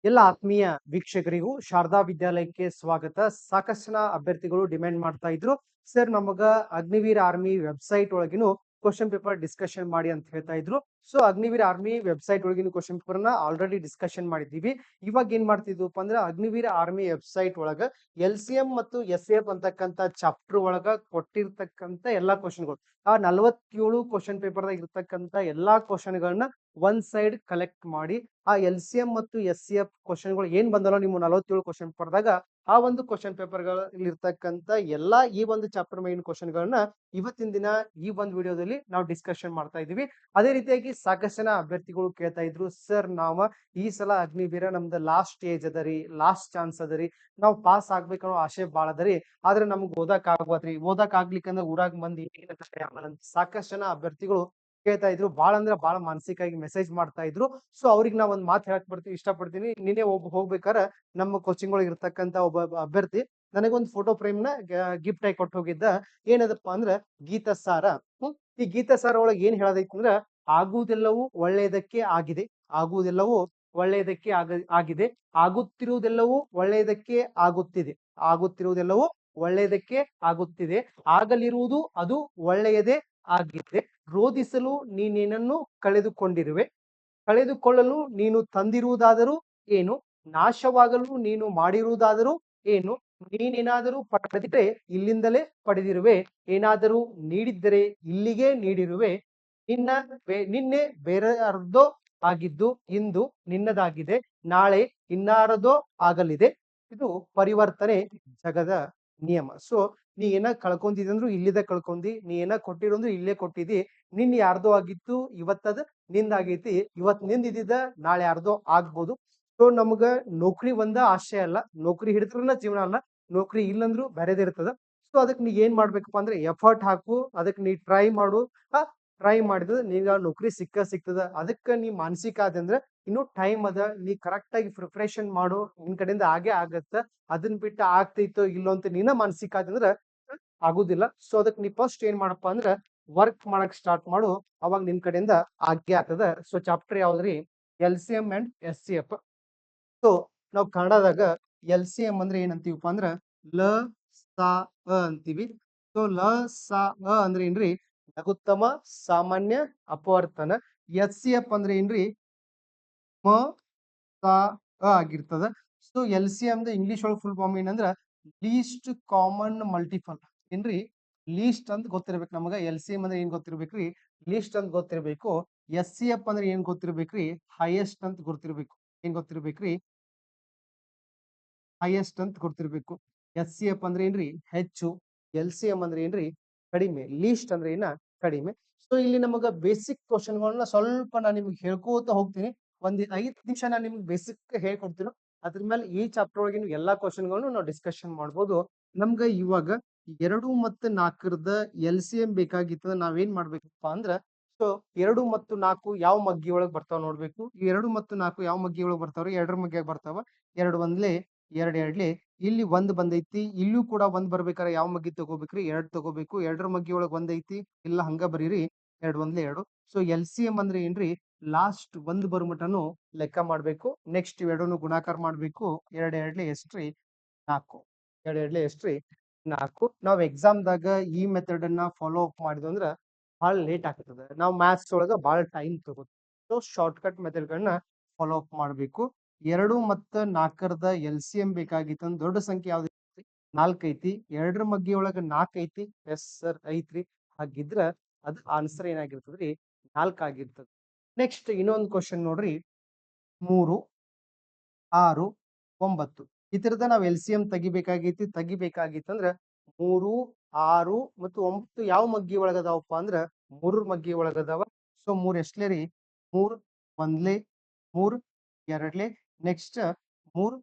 ಎಲ್ಲ ಆತ್ಮೀಯ ವೀಕ್ಷಕರಿಗೂ ಶಾರದಾ ವಿದ್ಯಾಲಯಕ್ಕೆ ಸ್ವಾಗತ. ಸಾಕಷ್ಟು ಜನ ಅಭ್ಯರ್ಥಿಗಳು ಡಿಮ್ಯಾಂಡ್ ಮಾಡ್ತಾ ಇದ್ರು, ಸರ್ ನಮಗ ಅಗ್ನಿವೀರ್ ಆರ್ಮಿ ವೆಬ್ಸೈಟ್ ಒಳಗಿನ ಕ್ವಶನ್ ಪೇಪರ್ ಡಿಸ್ಕಷನ್ ಮಾಡಿ ಅಂತ ಹೇಳ್ತಾ ಇದ್ರು. ಸೊ ಅಗ್ನಿವೀರ್ ಆರ್ಮಿ ವೆಬ್ಸೈಟ್ ಒಳಗಿನ ಕ್ವಶನ್ ಪೇಪರ್ ನ ಆಲ್ರೆಡಿ ಡಿಸ್ಕಷನ್ ಮಾಡಿದ್ದೀವಿ. ಇವಾಗ ಏನ್ ಮಾಡ್ತಿದ್ವಪ್ಪ ಅಂದ್ರೆ ಅಗ್ನಿವೀರ್ ಆರ್ಮಿ ವೆಬ್ಸೈಟ್ ಒಳಗ LCM ಮತ್ತು SF ಅಂತಕ್ಕಂತ ಚಾಪ್ಟರ್ ಒಳಗ ಕೊಟ್ಟಿರ್ತಕ್ಕಂತ ಎಲ್ಲಾ ಕ್ವಶನ್ಗಳು, ಆ 47 ಕ್ವಶನ್ ಪೇಪರ್ ದಾಗ ಇರ್ತಕ್ಕಂತ ಎಲ್ಲಾ ಕ್ವಶನ್ ಗಳನ್ನ ಒಂದ್ ಸೈಡ್ ಕಲೆಕ್ಟ್ ಮಾಡಿ ಆ LCM ಮತ್ತು SCF ಕ್ವಶನ್ಗಳು ಏನ್ ಬಂದಲ್ಲ ನಿಮ್ಮ 47 ಕ್ವಶನ್ ಪೇಪರ್ದಾಗ ಆ ಒಂದು ಕ್ವಶನ್ ಪೇಪರ್ಗಳಲ್ಲಿ ಇರ್ತಕ್ಕಂತ ಎಲ್ಲಾ ಈ ಒಂದು ಚಾಪ್ಟರ್ ಮೇನ್ ಕ್ವಶನ್ ಗಳನ್ನ ಇವತ್ತಿನ ದಿನ ಈ ಒಂದು ವಿಡಿಯೋದಲ್ಲಿ ನಾವು ಡಿಸ್ಕಷನ್ ಮಾಡ್ತಾ ಇದೀವಿ. ಅದೇ ರೀತಿಯಾಗಿ ಸಾಕಷ್ಟು ಜನ ಅಭ್ಯರ್ಥಿಗಳು ಕೇಳ್ತಾ ಇದ್ರು, ಸರ್ ನಾವ ಈ ಸಲ ಅಗ್ನಿವೀರ ನಮ್ದು ಲಾಸ್ಟ್ ಸ್ಟೇಜ್ ಅದರಿ, ಲಾಸ್ಟ್ ಚಾನ್ಸ್ ಅದರಿ, ನಾವು ಪಾಸ್ ಆಗ್ಬೇಕನ್ನೋ ಆಸೆ ಬಾಳ ಅದರಿ, ಆದ್ರೆ ನಮ್ಗೆ ಓದಕ್ ಆಗ್ಲಿಕ್ಕಂದ್ರ ಊರಾಗ ಮಂದಿ ಸಾಕಷ್ಟು ಜನ ಅಭ್ಯರ್ಥಿಗಳು ಕೇಳ್ತಾ ಇದ್ರು. ಬಾಳ ಅಂದ್ರೆ ಬಾಳ ಮಾನಸಿಕವಾಗಿ ಮೆಸೇಜ್ ಮಾಡ್ತಾ ಇದ್ರು. ಸೊ ಅವ್ರಿಗೆ ನಾ ಒಂದ್ ಮಾತು ಹೇಳಕ್ ಇಷ್ಟಪಡ್ತೀನಿ. ನಿನ್ನೆ ಹೋಗ್ಬೇಕಾರ ನಮ್ಮ ಕೋಚಿಂಗ್ ಒಳಗೆ ಇರ್ತಕ್ಕಂತ ಒಬ್ಬ ಅಭ್ಯರ್ಥಿ ನನಗೊಂದು ಫೋಟೋ ಫ್ರೇಮ್ ನ ಗಿಫ್ಟ್ ಆಗಿ ಕೊಟ್ಟು ಹೋಗಿದ್ದ. ಏನದಪ್ಪ ಅಂದ್ರ ಗೀತ ಸಾರ. ಈ ಗೀತ ಸಾರ ಒಳಗೆ ಏನ್ ಹೇಳೋದೈತಿ ಅಂದ್ರ, ಆಗುವುದೆಲ್ಲವೂ ಒಳ್ಳೆಯದಕ್ಕೆ ಆಗಿದೆ, ಆಗುವುದೆಲ್ಲವೂ ಒಳ್ಳೆಯದಕ್ಕೆ ಆಗಿದೆ, ಆಗುತ್ತಿರುವುದೆಲ್ಲವೂ ಒಳ್ಳೆಯದಕ್ಕೆ ಆಗುತ್ತಿದೆ, ಆಗುತ್ತಿರುವುದೆಲ್ಲವೂ ಒಳ್ಳೆಯದಕ್ಕೆ ಆಗುತ್ತಿದೆ, ಆಗಲಿರುವುದು ಅದು ಒಳ್ಳೆಯದೇ ಆಗಿದೆ, ರೋಧಿಸಲು ನೀನೇನನ್ನು ಕಳೆದುಕೊಂಡಿರುವೆ, ಕಳೆದುಕೊಳ್ಳಲು ನೀನು ತಂದಿರುವುದಾದರೂ ಏನು, ನಾಶವಾಗಲು ನೀನು ಮಾಡಿರುವುದಾದರೂ ಏನು, ನೀನೇನಾದರೂ ಪಡೆದಿದ್ದರೆ ಇಲ್ಲಿಂದಲೇ ಪಡೆದಿರುವೆ, ಏನಾದರೂ ನೀಡಿದ್ದರೆ ಇಲ್ಲಿಗೆ ನೀಡಿರುವೆ, ನಿನ್ನೆ ಬೇರೆಯಾರದೋ ಆಗಿದ್ದು ಇಂದು ನಿನ್ನದಾಗಿದೆ, ನಾಳೆ ಇನ್ನಾರದೋ ಆಗಲಿದೆ, ಇದು ಪರಿವರ್ತನೆ ಜಗದ ನಿಯಮ. ಸೊ ನೀ ಏನ ಕಳ್ಕೊಂತಿದಂದ್ರು ಇಲ್ಲಿದೆ ಕಳ್ಕೊಂಡಿ, ನೀ ಏನ ಕೊಟ್ಟಿರಂದ್ರು ಇಲ್ಲೇ ಕೊಟ್ಟಿದಿ, ನಿನ್ ಯಾರ್ದೋ ಆಗಿತ್ತು ಇವತ್ತದ ನಿಂದಾಗೈತಿ, ಇವತ್ ನಿಂದಿದ್ದ ನಾಳೆ ಯಾರ್ದೋ ಆಗ್ಬೋದು. ಸೊ ನಮ್ಗ ನೌಕರಿ ಒಂದ ಆಶಯ ಅಲ್ಲ, ನೌಕರಿ ಹಿಡಿದ್ರನ ಜೀವನ ಅಲ್ಲ, ನೌಕರಿ ಇಲ್ಲಂದ್ರು ಬೇರೆದೇ ಇರ್ತದ. ಸೊ ಅದಕ್ಕೆ ನೀ ಏನ್ ಮಾಡ್ಬೇಕಪ್ಪ ಅಂದ್ರೆ ಎಫರ್ಟ್ ಹಾಕು, ಅದಕ್ಕೆ ನೀ ಟ್ರೈ ಮಾಡು. ಟ್ರೈ ಮಾಡಿದ್ರೆ ನೀಗ ನೌಕರಿ ಸಿಗ್ತದ. ಅದಕ್ಕೆ ನೀ ಮಾನಸಿಕ ಆದಂದ್ರೆ ಇನ್ನು ಟೈಮ್ ಅದ, ನೀ ಕರೆಕ್ಟ್ ಆಗಿ ಪ್ರಿಪರೇಷನ್ ಮಾಡು, ನಿನ್ ಕಡೆಯಿಂದ ಆಗೇ ಆಗತ್ತ. ಅದನ್ನ ಬಿಟ್ಟು ಆಗ್ತೈತೋ ಇಲ್ಲೋ ಅಂತ ನೀನ ಮಾನಸಿಕ ಆದಂದ್ರ ಆಗುದಿಲ್ಲ. ಸೊ ಅದಕ್ಕೆ ನೀ ಫಸ್ಟ್ ಏನ್ ಮಾಡಪ್ಪ ಅಂದ್ರ ವರ್ಕ್ ಮಾಡಕ್ ಸ್ಟಾರ್ಟ್ ಮಾಡು, ಅವಾಗ ನಿನ್ ಕಡೆಯಿಂದ ಆಗೇ ಆಗ್ತದ. ಸೊ ಚಾಪ್ಟರ್ ಯಾವ್ದ್ರಿ? LCM and SCF. ಸೊ ನಾವು ಕನ್ನಡದಾಗ LCM ಅಂದ್ರೆ ಏನಂತೀವಪ್ಪ ಅಂದ್ರ ಲ ಸಾ ಅ ಅಂತೀವಿ. ಸೊ ಲ ಸಾ ಅ ಅಂದ್ರೆ ಏನ್ರಿ? ಲಘುತ್ತಮ, ಸಾಮಾನ್ಯ, ಅಪವರ್ತನ. SCF ಅಂದ್ರೆ ಏನ್ರಿ? ಮ ಸಾ ಅ ಆಗಿರ್ತದ. ಸೊ LCM ದ ಇಂಗ್ಲಿಷ್ ಒಳಗೆ ಫುಲ್ ಫಾರ್ಮ್ ಏನಂದ್ರ ಲೀಸ್ಟ್ ಕಾಮನ್ ಮಲ್ಟಿಪಲ್. ಏನ್ರಿ? ಲೀಸ್ಟ್ ಅಂತ ಗೊತ್ತಿರ್ಬೇಕು ನಮಗ. LCM ಅಂದ್ರೆ ಏನ್ ಗೊತ್ತಿರ್ಬೇಕ್ರಿ? ಲೀಸ್ಟ್ ಅಂತ ಗೊತ್ತಿರ್ಬೇಕು. SCF ಅಂದ್ರೆ ಏನ್ ಗೊತ್ತಿರ್ಬೇಕ್ರಿ? ಹೈಯೆಸ್ಟ್ ಅಂತ ಗೊತ್ತಿರ್ಬೇಕು. ಏನ್ ಗೊತ್ತಿರ್ಬೇಕ್ರಿ? ಹೈಯೆಸ್ಟ್ ಅಂತ ಗೊತ್ತಿರ್ಬೇಕು. SCF ಅಂದ್ರೆ ಏನ್ರಿ? ಹೆಚ್ಚು. LCM ಅಂದ್ರೆ ಏನ್ರಿ? ಕಡಿಮೆ. ಲೀಸ್ಟ್ ಅಂದ್ರೆ ಏನ? ಕಡಿಮೆ. ಸೊ ಇಲ್ಲಿ ನಮಗ ಬೇಸಿಕ್ ಕ್ವಶನ್ಗಳನ್ನ ಸ್ವಲ್ಪ ನಾನು ನಿಮ್ಗೆ ಹೇಳ್ಕೋತ ಹೋಗ್ತೀನಿ. ಒಂದ್ 5 ನಿಮಿಷ ನಾನು ನಿಮ್ಗೆ ಬೇಸಿಕ್ ಹೇಳ್ಕೊಡ್ತೀನಿ. ಅದ್ರ ಮೇಲೆ ಈ ಚಾಪ್ಟರ್ ಒಳಗಿನ ಎಲ್ಲಾ ಕ್ವಶನ್ಗಳನ್ನು ನಾವು ಡಿಸ್ಕಷನ್ ಮಾಡ್ಬೋದು. ನಮ್ಗ ಇವಾಗ 2 ಮತ್ತು 4ರದ LCM ಬೇಕಾಗಿತ್ತು. ನಾವೇನ್ ಮಾಡ್ಬೇಕಪ್ಪ ಅಂದ್ರ, ಸೊ 2 ಮತ್ತು 4 ಯಾವ ಮಗ್ಗಿ ಒಳಗ್ ಬರ್ತಾವ ನೋಡ್ಬೇಕು. 2 ಮತ್ತು 4 ಯಾವ ಮಗ್ಗಿ ಒಳಗ್ ಬರ್ತಾವ್ರಿ? 2ರ ಮಗ್ಗಿಯಾಗ ಬರ್ತಾವ. 2 ಒಂದ್ಲೆ 2 ಎರಡ್ಲೆ. ಇಲ್ಲಿ 1 ಬಂದೈತಿ, ಇಲ್ಲೂ ಕೂಡ 1 ಬರ್ಬೇಕಾರೆ ಯಾವ ಮಗ್ಗಿ ತಗೋಬೇಕ್ರಿ? 2 ತಗೋಬೇಕು. 2ರ ಮಗ್ಗಿ ಒಳಗ್ 1 ಐತಿ, ಇಲ್ಲ ಹಂಗ ಬರೀರಿ. 2 ಒಂದ್ಲೆ 2. ಸೊ LCM ಅಂದ್ರೆ ಏನ್ರಿ? ಲಾಸ್ಟ್ 1 ಬರುಮಟನು ಲೆಕ್ಕ ಮಾಡ್ಬೇಕು. ನೆಕ್ಸ್ಟ್ ಇವೆರಡನ್ನು ಗುಣಾಕಾರ ಮಾಡ್ಬೇಕು. 2 ಎರಡ್ಲೆ ಎಷ್ಟ್ರಿ? 4. 2 ಎರಡ್ಲೆ ಎಷ್ಟ್ರಿ? 4. ನಾವ್ ಎಕ್ಸಾಮ್ದಾಗ ಈ ಮೆಥಡ್ ಅನ್ನ ಫಾಲೋ ಅಪ್ ಮಾಡಿದ್ವಿ ಅಂದ್ರ ಬಹಳ ಲೇಟ್ ಆಗ್ತದ. ನಾವು ಮ್ಯಾಥ್ಸ್ ಒಳಗ ಬಹಳ ಟೈಮ್ ತಗೋತೀವಿ. ಸೊ ಶಾರ್ಟ್ ಕಟ್ ಮೆಥಡ್ ಗಳನ್ನ ಫಾಲೋ ಅಪ್ ಮಾಡ್ಬೇಕು. 2 ಮತ್ತು 4ರದ LCM ಬೇಕಾಗಿತ್ತು. ದೊಡ್ಡ ಸಂಖ್ಯೆ ಯಾವ್ದು? 4 ಐತಿ. 2ರ ಮಗ್ಗಿ ಒಳಗ 4 ಐತಿ. ಎಸ್ ಸರ್ ಐತ್ರಿ. ಹಾಗಿದ್ರ ಅದ್ ಆನ್ಸರ್ ಏನಾಗಿರ್ತದ್ರಿ? 4 ಆಗಿರ್ತದ. ನೆಕ್ಸ್ಟ್ ಇನ್ನೊಂದು ಕ್ವಶನ್ ನೋಡ್ರಿ. 3, 6, 9 ಈ ತರದ ನಾವ್ LCM ತೆಗಿಬೇಕಾಗಿತ್ತಂದ್ರ 3, 6 ಮತ್ತು 9 ಯಾವ ಮಗ್ಗಿ ಒಳಗದಾವಪ್ಪ ಅಂದ್ರ 3 ಮಗ್ಗಿ ಒಳಗದಾವ. ಸೊ 3 ಎಷ್ಟ್ಲೆ ರೀ? 3 ಒಂದ್ಲೆ, 3 ಎರಡ್ಲೆ, ನೆಕ್ಸ್ಟ್ 3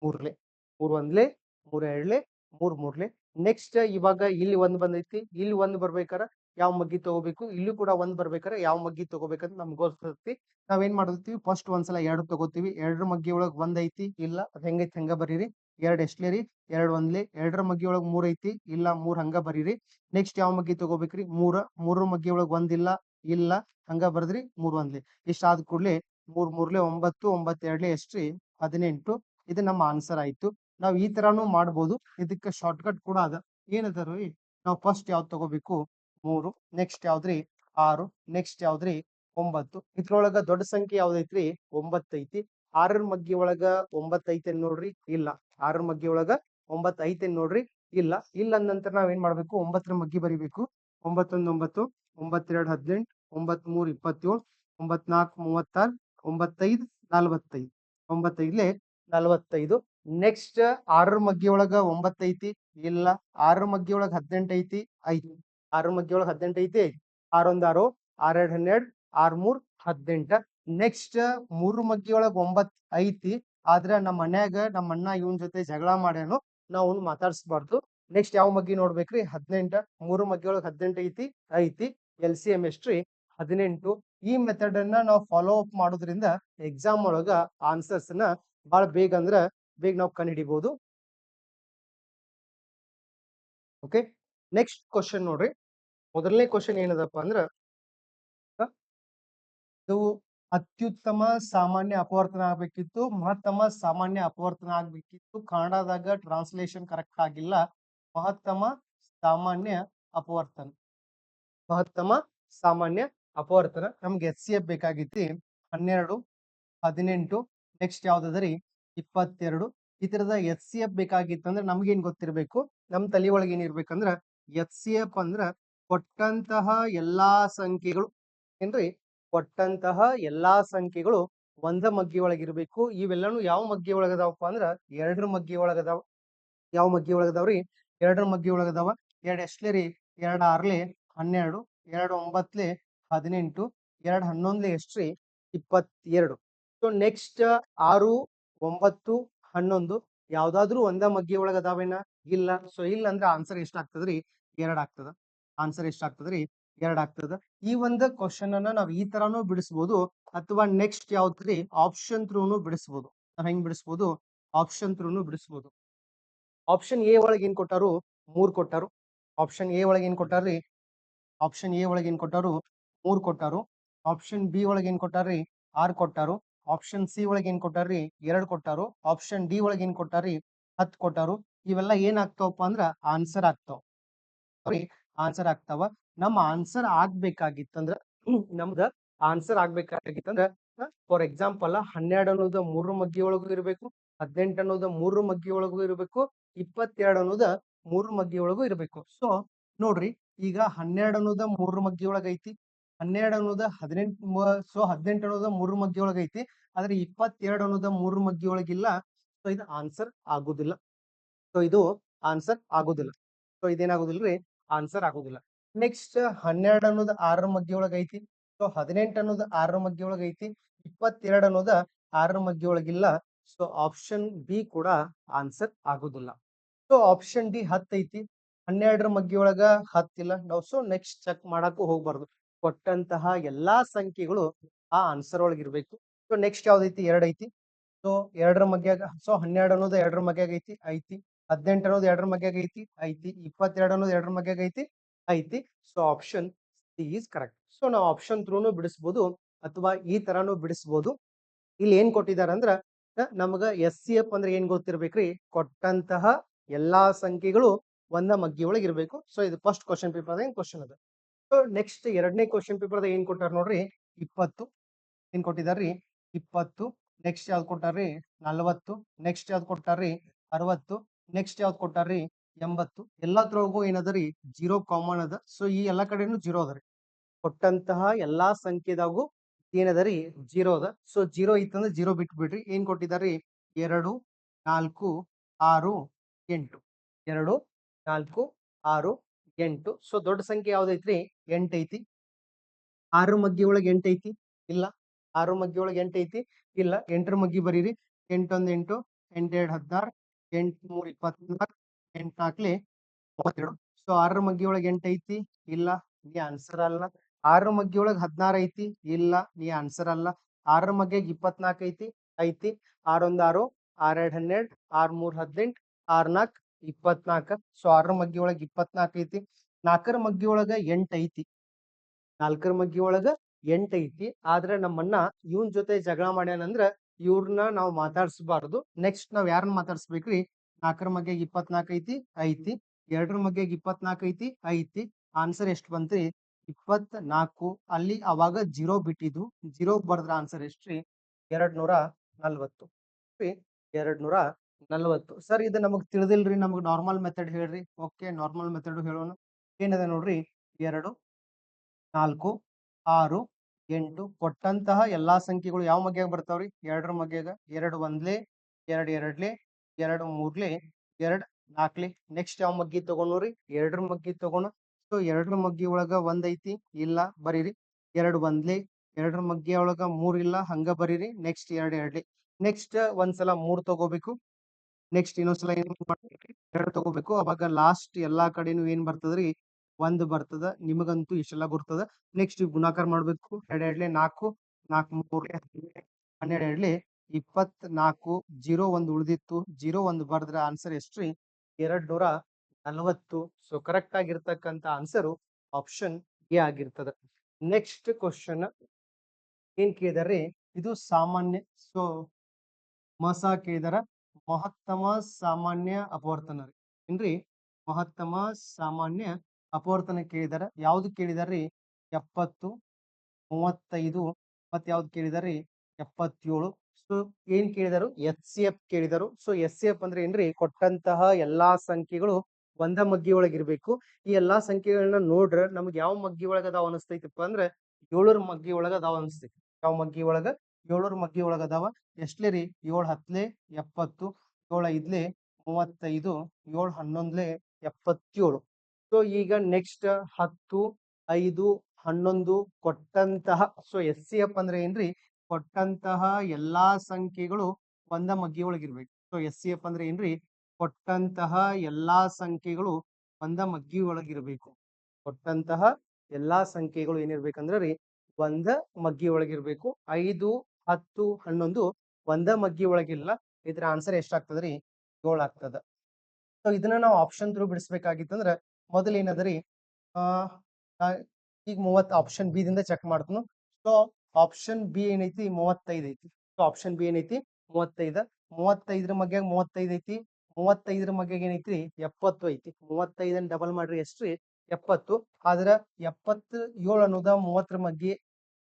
ಮೂರ್ಲೆ. 3 ಒಂದ್ಲೆ, 3 ಎರಡ್ಲೆ, 3 ಮೂರ್ಲೆ. ನೆಕ್ಸ್ಟ್ ಇವಾಗ ಇಲ್ಲಿ 1 ಬಂದೈತಿ, ಇಲ್ಲಿ 1 ಬರ್ಬೇಕಾರ ಯಾವ ಮಗ್ಗಿ ತಗೋಬೇಕು? ಇಲ್ಲೂ ಕೂಡ 1 ಬರ್ಬೇಕಾರ ಯಾವ ಮಗ್ಗಿ ತಗೋಬೇಕಂತ ನಮ್ಗೆ ಗೊತ್ತಿರ್ತಿ. ನಾವೇನ್ ಮಾಡಿರ್ತೀವಿ? ಫಸ್ಟ್ ಒಂದ್ಸಲ 2 ತಗೋತೀವಿ. 2ರ ಮಗ್ಗಿ ಒಳಗ್ 1 ಐತಿ, ಇಲ್ಲ ಅದ್ ಹೆಂಗೈತಿ ಹಂಗ ಬರೀರಿ. 2 ಎಷ್ಟ್ಲೆ ರೀ? 2 ಒಂದ್ಲೆ. 2ರ ಮಗ್ಗಿ ಒಳಗ್ 3 ಐತಿ, ಇಲ್ಲ 3 ಹಂಗ ಬರೀರಿ. ನೆಕ್ಸ್ಟ್ ಯಾವ ಮಗ್ಗಿ ತಗೋಬೇಕ್ರಿ? 3. 3ರ ಮಗ್ಗಿ ಒಳಗ್ 1 ಇಲ್ಲ ಹಂಗ ಬರ್ದ್ರಿ. 3 ಒಂದ್ಲೆ. ಇಷ್ಟ ಆದ ಕೂಡ್ಲೆ 3 ಮೂರ್ಲೆ 9, 9 ಎರಡ್ಲೆ ಎಷ್ಟ್ರಿ? 18 ಇದು ನಮ್ಮ ಆನ್ಸರ್ ಆಯ್ತು. ನಾವು ಈ ತರಾನು ಮಾಡ್ಬೋದು. ಇದಕ್ಕೆ ಶಾರ್ಟ್ ಕಟ್ ಕೂಡ ಅದ. ಏನದರಿ ನಾವು ಫಸ್ಟ್ ಯಾವ್ದು ತಗೋಬೇಕು? 3. ನೆಕ್ಸ್ಟ್ ಯಾವ್ದ್ರಿ? 6. ನೆಕ್ಸ್ಟ್ ಯಾವ್ದ್ರಿ? 9. ಇದ್ರೊಳಗ ದೊಡ್ಡ ಸಂಖ್ಯೆ ಯಾವ್ದೈತ್ರಿ? 9 ಐತಿ. 6 ಮಗ್ಗಿ ಒಳಗ 9 ಐತೇನ್ ನೋಡ್ರಿ? ಇಲ್ಲ. 6 ಮಗ್ಗಿ ಒಳಗ 9 ಐತೇನ್ ನೋಡ್ರಿ? ಇಲ್ಲ. ಇಲ್ಲ ಅಂದ ನಂತರ ನಾವ್ ಏನ್ ಮಾಡ್ಬೇಕು? 9 ಮಗ್ಗಿ ಬರಿಬೇಕು. 9 1 9, 9 2 18, 9 3 27, 9 4 36, 9 5 45. 9 5 45. ನೆಕ್ಸ್ಟ್ 6 ಮಗ್ಗಿ ಒಳಗ 9 ಐತಿ? ಇಲ್ಲ. 6 ಮಗ್ಗಿ ಒಳಗ 18 ಐತಿ? ಐತಿ. 6 ಮಗ್ಗಿ ಒಳಗ 18 ಐತಿ? 6 1 6, 6 2 12, 6 3 18. ನೆಕ್ಸ್ಟ್ 3 ಮಗ್ಗಿ ಒಳಗ 9 ಐತಿ. ಆದ್ರ ನಮ್ಮ ಮನ್ಯಾಗ ನಮ್ಮ ಅಣ್ಣ ಇವನ್ ಜೊತೆ ಜಗಳ ಮಾಡ್ಯಾನು. ನಾವ್ ಅವ್ನ್ ಮಾತಾಡ್ಸ್ಬಾರ್ದು. ನೆಕ್ಸ್ಟ್ ಯಾವ ಮಗ್ಗಿ ನೋಡ್ಬೇಕ್ರಿ? 18. 3 ಮಗ್ಗಿ ಒಳಗ 18 ಐತಿ? ಐತಿ. LCM ಎಷ್ಟ್ರಿ? 18. ಈ ಮೆಥಡ್ ಅನ್ನ ನಾವು ಫಾಲೋ ಅಪ್ ಮಾಡೋದ್ರಿಂದ ಎಕ್ಸಾಮ್ ಒಳಗ ಆನ್ಸರ್ಸ್ ನ ಬಹಳ ಬೇಗ ನಾವು ಕಂಡುಹಿಡಿಬಹುದು. ಓಕೆ, ನೆಕ್ಸ್ಟ್ ಕ್ವಶನ್ ನೋಡ್ರಿ. ಮೊದಲನೇ ಕ್ವಶನ್ ಏನದಪ್ಪ ಅಂದ್ರ ಇದು ಅತ್ಯುತ್ತಮ ಸಾಮಾನ್ಯ ಅಪವರ್ತನ ಆಗ್ಬೇಕಿತ್ತು, ಮಹತ್ತಮ ಸಾಮಾನ್ಯ ಅಪವರ್ತನ ಆಗ್ಬೇಕಿತ್ತು. ಕನ್ನಡದಾಗ ಟ್ರಾನ್ಸ್ಲೇಷನ್ ಕರೆಕ್ಟ್ ಆಗಿಲ್ಲ. ಮಹತ್ತಮ ಸಾಮಾನ್ಯ ಅಪವರ್ತನ. ಮಹತ್ತಮ ಸಾಮಾನ್ಯ ಅಪವರ್ತನ ನಮ್ಗೆ HCF ಬೇಕಾಗಿತ್ತು 12, 18. ನೆಕ್ಸ್ಟ್ ಯಾವ್ದದ್ರಿ? 22. ಈ ತರದ HCF ಬೇಕಾಗಿತ್ತಂದ್ರೆ ನಮ್ಗೇನ್ ಗೊತ್ತಿರ್ಬೇಕು? ನಮ್ ತಲೆ ಒಳಗೆ ಏನಿರ್ಬೇಕಂದ್ರ HCF ಅಂದ್ರ ಕೊಟ್ಟಂತಹ ಎಲ್ಲಾ ಸಂಖ್ಯೆಗಳು ಏನ್ರಿ? ಕೊಟ್ಟಂತಹ ಎಲ್ಲಾ ಸಂಖ್ಯೆಗಳು ಒಂದ ಮಗ್ಗಿ ಒಳಗಿರ್ಬೇಕು. ಇವೆಲ್ಲಾನು ಯಾವ ಮಗ್ಗಿ ಒಳಗದಾವಪ್ಪ ಅಂದ್ರ 2 ಮಗ್ಗಿ ಒಳಗದಾವ. ಯಾವ ಮಗ್ಗಿ ಒಳಗದಾವ್ರಿ? 2 ಮಗ್ಗಿ ಒಳಗದಾವ. 2 ಎಷ್ಟ್ಲೆ ರೀ? 2 6 12, 2 9 18, 2 11 ಎಷ್ಟ್ರಿ? 22. ಸೊ ನೆಕ್ಸ್ಟ್ 6 9 11 ಯಾವ್ದಾದ್ರು ಒಂದ ಮಗ್ಗಿ ಒಳಗ ಅದಾವೇನ? ಇಲ್ಲ. ಸೊ ಇಲ್ಲ ಅಂದ್ರೆ ಆನ್ಸರ್ ಎಷ್ಟಾಗ್ತದ್ರಿ? 2 ಆಗ್ತದ. ಆನ್ಸರ್ ಎಷ್ಟಾಗ್ತದ್ರಿ? 2 ಆಗ್ತದ. ಈ ಒಂದು ಕ್ವಶನ್ ಅನ್ನ ನಾವ್ ಈ ತರಾನು ಬಿಡಿಸ್ಬೋದು, ಅಥವಾ ನೆಕ್ಸ್ಟ್ ಯಾವ್ದ್ರಿ? ಆಪ್ಷನ್ ಥ್ರೂನು ಬಿಡಿಸ್ಬೋದು. ನಾವ್ ಹೆಂಗ್ ಬಿಡಿಸ್ಬೋದು? ಆಪ್ಷನ್ ಥ್ರೂನು ಬಿಡಿಸ್ಬೋದು. ಆಪ್ಷನ್ ಎ ಒಳಗೆ ಏನ್ ಕೊಟ್ಟಾರು? 3 ಕೊಟ್ಟಾರು. ಆಪ್ಷನ್ ಎ ಒಳಗೆ ಏನ್ ಕೊಟ್ಟಾರ್ರಿ? ಆಪ್ಷನ್ ಎ ಒಳಗೆ ಏನ್ ಕೊಟ್ಟಾರು? 3 ಕೊಟ್ಟಾರು. ಆಪ್ಷನ್ ಬಿ ಒಳಗೆ ಏನ್ ಕೊಟ್ಟಾರ್ರಿ? 6 ಕೊಟ್ಟಾರು. ಆಪ್ಷನ್ ಸಿ ಒಳಗೆ ಏನ್ ಕೊಟ್ಟಾರ್ರಿ? 2 ಕೊಟ್ಟಾರು. ಆಪ್ಷನ್ ಡಿ ಒಳಗೆ ಏನ್ ಕೊಟ್ಟಾರ್ರಿ? 10 ಕೊಟ್ಟಾರು. ಇವೆಲ್ಲ ಏನ್ ಆಗ್ತಾವಪ್ಪ ಅಂದ್ರ ಆನ್ಸರ್ ಆಗ್ತಾವ. ಆನ್ಸರ್ ಆಗ್ತಾವ. ನಮ್ಮ ಆನ್ಸರ್ ಆಗ್ಬೇಕಾಗಿತ್ತಂದ್ರ ನಮ್ದ ಆನ್ಸರ್ ಆಗ್ಬೇಕಾಗಿತ್ತಂದ್ರ ಫಾರ್ ಎಕ್ಸಾಂಪಲ್ 12 ಅನ್ನೋದು 3 ಮಗ್ಗಿ ಒಳಗೂ ಇರಬೇಕು. 18 ಅನ್ನೋದು 3 ಮಗ್ಗಿ ಒಳಗೂ ಇರಬೇಕು. 22 ಅನ್ನೋದ 3 ಮಗ್ಗಿ ಒಳಗೂ ಇರಬೇಕು. ಸೊ ನೋಡ್ರಿ, ಈಗ 12 ಅನ್ನೋದ 3 ಮಗ್ಗಿ ಒಳಗ ಐತಿ. 12 ಅನ್ನೋದ 18, ಸೊ 18 ಅನ್ನೋದ 3 ಮಗ್ಗಿ ಒಳಗ ಐತಿ. ಆದ್ರೆ 22 ಅನ್ನೋದ 3 ಮಗ್ಗಿ ಒಳಗಿಲ್ಲ. ಸೊ ಇದು ಆನ್ಸರ್ ಆಗುದಿಲ್ಲ. ಸೊ ಇದು ಆನ್ಸರ್ ಆಗುದಿಲ್ಲ. ಸೊ ಇದೇನಾಗುದಿಲ್ರಿ? ಆನ್ಸರ್ ಆಗುದಿಲ್ಲ. ನೆಕ್ಸ್ಟ್ 12 ಅನ್ನೋದು 6 ಮಗ್ಗಿ ಒಳಗ ಐತಿ. ಸೊ 18 ಅನ್ನೋದು 6 ಮಗ್ಗಿ ಒಳಗ ಐತಿ. 22 ಅನ್ನೋದ 6 ಮಗ್ಗಿ ಒಳಗಿಲ್ಲ. ಸೊ ಆಪ್ಷನ್ ಬಿ ಕೂಡ ಆನ್ಸರ್ ಆಗುದಿಲ್ಲ. ಸೊ ಆಪ್ಷನ್ ಡಿ 10 ಐತಿ. 12 ಮಗ್ಗಿ ಒಳಗ 10 ಇಲ್ಲ. ನಾವು ಸೊ ನೆಕ್ಸ್ಟ್ ಚೆಕ್ ಮಾಡಕ್ಕೂ ಹೋಗ್ಬಾರ್ದು. ಕೊಟ್ಟಂತಹ ಎಲ್ಲಾ ಸಂಖ್ಯೆಗಳು ಆ ಆನ್ಸರ್ ಒಳಗೆ ಇರ್ಬೇಕು. So next ಯಾವ್ದೈತಿ? 2 ಐತಿ. ಸೊ 2ರ ಮಗ್ಯಾಗ, ಸೊ 12 ಅನ್ನೋದು 2ರ ಮಗ್ಯಾಗ ಐತಿ. 18 ಅನ್ನೋದು 2ರ ಮಗ್ಯಾಗ ಐತಿ. 22 ಅನ್ನೋದು 2ರ ಮಗ್ಯಾಗ ಐತಿ. So option C is correct. So ನಾವು ಆಪ್ಷನ್ ಥ್ರೂನು ಬಿಡಿಸ್ಬೋದು, ಅಥವಾ ಈ ತರಾನು ಬಿಡಿಸ್ಬೋದು. ಇಲ್ಲಿ ಏನ್ ಕೊಟ್ಟಿದ್ದಾರೆ ಅಂದ್ರ ನಮಗ HCF ಅಂದ್ರೆ ಏನ್ ಗೊತ್ತಿರ್ಬೇಕ್ರಿ? ಕೊಟ್ಟಂತಹ ಎಲ್ಲಾ ಸಂಖ್ಯೆಗಳು ಒಂದ ಮಗ್ಗಿ ಒಳಗೆ ಇರ್ಬೇಕು. ಸೊ ಇದು ಫಸ್ಟ್ ಕ್ವಶನ್ ಪೇಪರ್ ಕ್ವಶನ್ ಅದ. ಸೊ ನೆಕ್ಸ್ಟ್ 2ನೇ ಕ್ವಶನ್ ಪೇಪರ್ ಏನ್ ಕೊಟ್ಟಾರ ನೋಡ್ರಿ? 20 ಏನ್ ಕೊಟ್ಟಿದಾರ್ರಿ? 20. ನೆಕ್ಸ್ಟ್ ಯಾವ್ದು ಕೊಟ್ಟಾರ್ರಿ? 40. ನೆಕ್ಸ್ಟ್ ಯಾವ್ದು ಕೊಟ್ಟಾರ್ರಿ? 60. ನೆಕ್ಸ್ಟ್ ಯಾವ್ದು ಕೊಟ್ಟಾರ್ರಿ? 80. ಎಲ್ಲಾದ್ರೊಳಗೂ ಏನದರಿ? 0 ಕಾಮನ್ ಅದ. ಸೊ ಈ ಎಲ್ಲಾ ಕಡೆನೂ 0 ಅದರಿ. ಕೊಟ್ಟಂತಹ ಎಲ್ಲಾ ಸಂಖ್ಯೆದಾಗೂ ಏನದರಿ? 0 ಅದ. ಸೊ 0 ಇತ್ತಂದ್ರೆ 0 ಬಿಟ್ಟು ಬಿಡ್ರಿ. ಏನ್ ಕೊಟ್ಟಿದಾರ್ರಿ? 2 4 6 8. 2 4 6 8. ಸೊ ದೊಡ್ಡ ಸಂಖ್ಯೆ ಯಾವ್ದೈತ್ರಿ? 8 ಐತಿ. 6 ಮಗ್ಗಿ ಒಳಗೆ 8 ಐತಿ? ಇಲ್ಲ. 6 ಮಗ್ಗಿ ಒಳಗೆ 8 ಐತಿ? ಇಲ್ಲ. 8ರ ಮಗ್ಗಿ ಬರೀರಿ. 8 1 8, 8 2 16, 8 3 24, 8 4 32. ಸೊ 6ರ ಮಗ್ಗಿ ಒಳಗೆ 8 ಐತಿ? ಇಲ್ಲ. ನೀ ಆನ್ಸರ್ ಅಲ್ಲ. 6ರ ಮಗ್ಗಿ ಒಳಗೆ 16 ಐತಿ? ಇಲ್ಲ. ನೀ ಆನ್ಸರ್ ಅಲ್ಲ. 6ರ ಮಗ್ಗಿಗೆ 24 ಐತಿ? ಐತಿ. 6 1 6, 6 2 12, 6 3 18, 6 4 24. ಸೊ 6ರ ಮಗ್ಗಿ ಒಳಗೆ 24 ಐತಿ. 4ರ ಮಗ್ಗಿ ಒಳಗ 8 ಐತಿ. 4ರ ಮಗ್ಗಿ ಒಳಗ 8 ಐತಿ. ಆದ್ರೆ ನಮ್ಮಣ್ಣ ಇವನ್ ಜೊತೆ ಜಗಳ ಮಾಡ್ಯಾನಂದ್ರ ಇವ್ರನ್ನ ನಾವು ಮಾತಾಡ್ಸಬಾರ್ದು. ನೆಕ್ಸ್ಟ್ ನಾವ್ ಯಾರನ್ನ ಮಾತಾಡ್ಸ್ಬೇಕ್ರಿ? 4ರ ಮಗ್ಗೆಗೆ 24 ಐತಿ ಐತಿ. 2ರ ಮಗ್ಗೆಗೆ 24 ಐತಿ ಐತಿ. ಆನ್ಸರ್ ಎಷ್ಟು ಬಂತ್ರಿ? 24. ಅಲ್ಲಿ ಅವಾಗ 0 ಬಿಟ್ಟಿದ್ದು. 0 ಬರ್ದ್ರ ಆನ್ಸರ್ ಎಷ್ಟ್ರಿ? 240 ರೀ. 240. ಸರ್ ಇದು ನಮಗ್ ತಿಳಿದಿಲ್ರಿ, ನಮಗ್ ನಾರ್ಮಲ್ ಮೆಥಡ್ ಹೇಳ್ರಿ. ಓಕೆ, ನಾರ್ಮಲ್ ಮೆಥಡ್ ಹೇಳೋಣ. ಏನದ ನೋಡ್ರಿ, 2, 4, 6, 8 ಕೊಟ್ಟಂತಹ ಎಲ್ಲಾ ಸಂಖ್ಯೆಗಳು ಯಾವ ಮಗ್ಯಾಗ ಬರ್ತಾವ್ರಿ? 2ರ ಮಗ್ಯಾಗ. 2 ಒಂದ್ಲೆ, 2 ಎರಡ್ಲೆ, 2 ಮೂರ್ಲೆ, 2 ನಾಲ್ಕ್ಲೆ. ನೆಕ್ಸ್ಟ್ ಯಾವ ಮಗ್ಗಿ ತಗೊಂಡ್ರಿ? 2ರ ಮಗ್ಗಿ ತಗೋಣ. ಸೊ 2ರ ಮಗ್ಗಿ ಒಳಗ 1 ಐತಿ, ಇಲ್ಲ ಬರೀರಿ. 2 ಒಂದ್ಲೆ, 2ರ ಮಗ್ಗಿ ಒಳಗ 3 ಇಲ್ಲ, ಹಂಗ ಬರೀರಿ. ನೆಕ್ಸ್ಟ್ 2 ಎರಡ್ಲೆ. ನೆಕ್ಸ್ಟ್ ಒಂದ್ಸಲ 3 ತಗೋಬೇಕು. ನೆಕ್ಸ್ಟ್ ಇನ್ನೊಂದ್ಸಲ ಏನ್ ಮಾಡ್ಬೇಕು? 2 ತಗೋಬೇಕು. ಅವಾಗ ಲಾಸ್ಟ್ ಎಲ್ಲಾ ಕಡೆನೂ ಏನ್ ಬರ್ತದ್ರಿ? 1 ಬರ್ತದ. ನಿಮಗಂತೂ ಇಷ್ಟೆಲ್ಲ ಬರ್ತದ. ನೆಕ್ಸ್ಟ್ ಗುಣಾಕಾರ ಮಾಡ್ಬೇಕು. 2 ಎರಡ್ಲೆ 4, 4 ಮೂರ್ಲೆ 12 ಎರಡ್ಲೆ 24. 0 1 ಉಳಿದಿತ್ತು. 0 1 ಬರ್ದ್ರ ಆನ್ಸರ್ ಎಷ್ಟ್ರಿ? 240. ಸೊ ಕರೆಕ್ಟ್ ಆಗಿರ್ತಕ್ಕಂತ ಆನ್ಸರ್ ಆಪ್ಷನ್ ಎ ಆಗಿರ್ತದ. ನೆಕ್ಸ್ಟ್ ಕ್ವಶನ್ ಏನ್ ಕೇಳಿದಾರೆ? ಇದು ಸಾಮಾನ್ಯ. ಸೊ ಮಸ ಕೇಳಿದಾರ. ಮಹತ್ತಮ ಸಾಮಾನ್ಯ ಅಪವರ್ತನ ರೀ ಏನ್ರಿ? ಮಹತ್ತಮ ಸಾಮಾನ್ಯ ಅಪವರ್ತನ ಕೇಳಿದಾರ. ಯಾವ್ದು ಕೇಳಿದಾರ್ರಿ? 70, 35 ಮತ್ ಯಾವ್ದು ಕೇಳಿದಾರ್ರಿ? 77. ಸೊ ಏನ್ ಕೇಳಿದಾರು? HCF ಕೇಳಿದಾರು. ಸೊ HCF ಅಂದ್ರೆ ಏನ್ರಿ? ಕೊಟ್ಟಂತಹ ಎಲ್ಲಾ ಸಂಖ್ಯೆಗಳು ಒಂದ ಮಗ್ಗಿ ಒಳಗಿರ್ಬೇಕು. ಈ ಎಲ್ಲಾ ಸಂಖ್ಯೆಗಳನ್ನ ನೋಡ್ರ ನಮ್ಗೆ ಯಾವ ಮಗ್ಗಿ ಒಳಗ ಅದಾವ ಅನಸ್ತೈತಿಪ್ಪ ಅಂದ್ರೆ 7ರ ಮಗ್ಗಿ ಒಳಗ ಅದಾವ ಅನಸ್ತೈತಿ. ಯಾವ ಮಗ್ಗಿ ಒಳಗ? 7ರ ಮಗ್ಗಿ ಒಳಗ ಅದಾವ. ಎಷ್ಟ್ಲೆ ರೀ? 7 ಹತ್ಲೆ 70, 7 ಐದ್ಲೆ 35, 7 11ಲೆ 77. ಸೊ ಈಗ ನೆಕ್ಸ್ಟ್ 10, 5, 11 ಕೊಟ್ಟಂತಹ. ಸೊ HCF ಅಂದ್ರೆ ಏನ್ರಿ? ಕೊಟ್ಟಂತಹ ಎಲ್ಲಾ ಸಂಖ್ಯೆಗಳು ಒಂದ ಮಗ್ಗಿ ಒಳಗಿರ್ಬೇಕು. ಸೊ HCF ಅಂದ್ರೆ ಏನ್ರಿ? ಕೊಟ್ಟಂತಹ ಎಲ್ಲಾ ಸಂಖ್ಯೆಗಳು ಒಂದ ಮಗ್ಗಿ ಒಳಗಿರ್ಬೇಕು. ಕೊಟ್ಟಂತಹ ಎಲ್ಲಾ ಸಂಖ್ಯೆಗಳು ಏನಿರ್ಬೇಕಂದ್ರ ರೀ? ಒಂದ ಮಗ್ಗಿ ಒಳಗಿರ್ಬೇಕು. 5, 10, 11 ಒಂದ ಮಗ್ಗಿ ಒಳಗಿಲ್ಲ. ಇದ್ರ ಆನ್ಸರ್ ಎಷ್ಟಾಗ್ತದ್ರಿ? 7 ಆಗ್ತದ. ಸೊ ಇದನ್ನ ನಾವು ಆಪ್ಷನ್ ಥ್ರೂ ಬಿಡಿಸ್ಬೇಕಾಗಿತ್ತಂದ್ರ ಮೊದಲ ಏನದರಿ? ಆ ಈಗ 30 ಆಪ್ಷನ್ ಬಿ ದಿಂದ ಚೆಕ್ ಮಾಡ್ತನು. ಸೊ ಆಪ್ಷನ್ ಬಿ ಏನೈತಿ? 35 ಐತಿ. ಸೊ ಆಪ್ಷನ್ ಬಿ ಏನೈತಿ? 35. 35ರ ಮಗ್ಯಾಗ 35 ಐತಿ. 35ರ ಮಗ್ಯಾಗ ಏನೈತ್ರಿ? 70 ಐತಿ. 35 ಡಬಲ್ ಮಾಡ್ರಿ ಎಷ್ಟ್ರಿ? 70. ಆದ್ರ 77 ಅನ್ನೋದ 30ರ ಮಗ್ಗಿ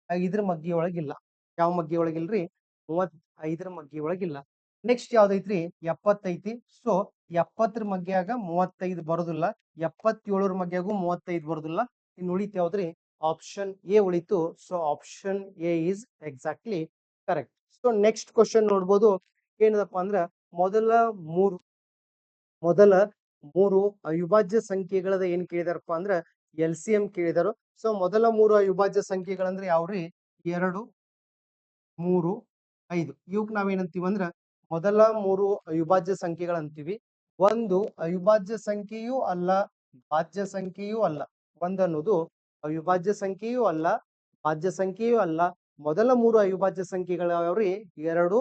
5ರ ಮಗ್ಗಿ ಒಳಗಿಲ್ಲ. ಯಾವ ಮಗ್ಗಿ ಒಳಗಿಲ್ರಿ? 35ರ ಮಗ್ಗಿ ಒಳಗಿಲ್ಲ. ನೆಕ್ಸ್ಟ್ ಯಾವ್ದೈತ್ರಿ? 70 ಐತಿ. ಸೊ 70ರ ಮಗ್ಯಾಗ 35 ಬರೋದಿಲ್ಲ. 77ರ ಮಗ್ಯಾಗೂ 35 ಬರೋದಿಲ್ಲ. ಇನ್ನು ಉಳಿತು ಯಾವ್ದ್ರಿ? ಆಪ್ಷನ್ ಎ ಉಳಿತು. So option A is exactly correct. So next question ನೋಡ್ಬೋದು. ಏನದಪ್ಪ ಅಂದ್ರ ಮೊದಲ ಮೂರು ಅವಿಭಾಜ್ಯ ಸಂಖ್ಯೆಗಳದ ಏನ್ ಕೇಳಿದಾರಪ್ಪ ಅಂದ್ರ LCM ಕೇಳಿದಾರು. ಸೊ ಮೊದಲ 3 ಅವಿಭಾಜ್ಯ ಸಂಖ್ಯೆಗಳಂದ್ರೆ ಯಾವ್ರಿ? 2, 3, 5. ಇವಕ್ ನಾವೇನಂತೀವಿ ಅಂದ್ರ ಮೊದಲ 3 ಅವಿಭಾಜ್ಯ ಸಂಖ್ಯೆಗಳಂತೀವಿ. ಒಂದು ಅವಿಭಾಜ್ಯ ಸಂಖ್ಯೆಯೂ ಅಲ್ಲ, ಭಾಜ್ಯ ಸಂಖ್ಯೆಯೂ ಅಲ್ಲ. ಒಂದನ್ನೋದು ಅವಿಭಾಜ್ಯ ಸಂಖ್ಯೆಯೂ ಅಲ್ಲ, ಭಾಜ್ಯ ಸಂಖ್ಯೆಯೂ ಅಲ್ಲ. ಮೊದಲ 3 ಅವಿಭಾಜ್ಯ ಸಂಖ್ಯೆಗಳು ಯಾವ್ರಿ? 2,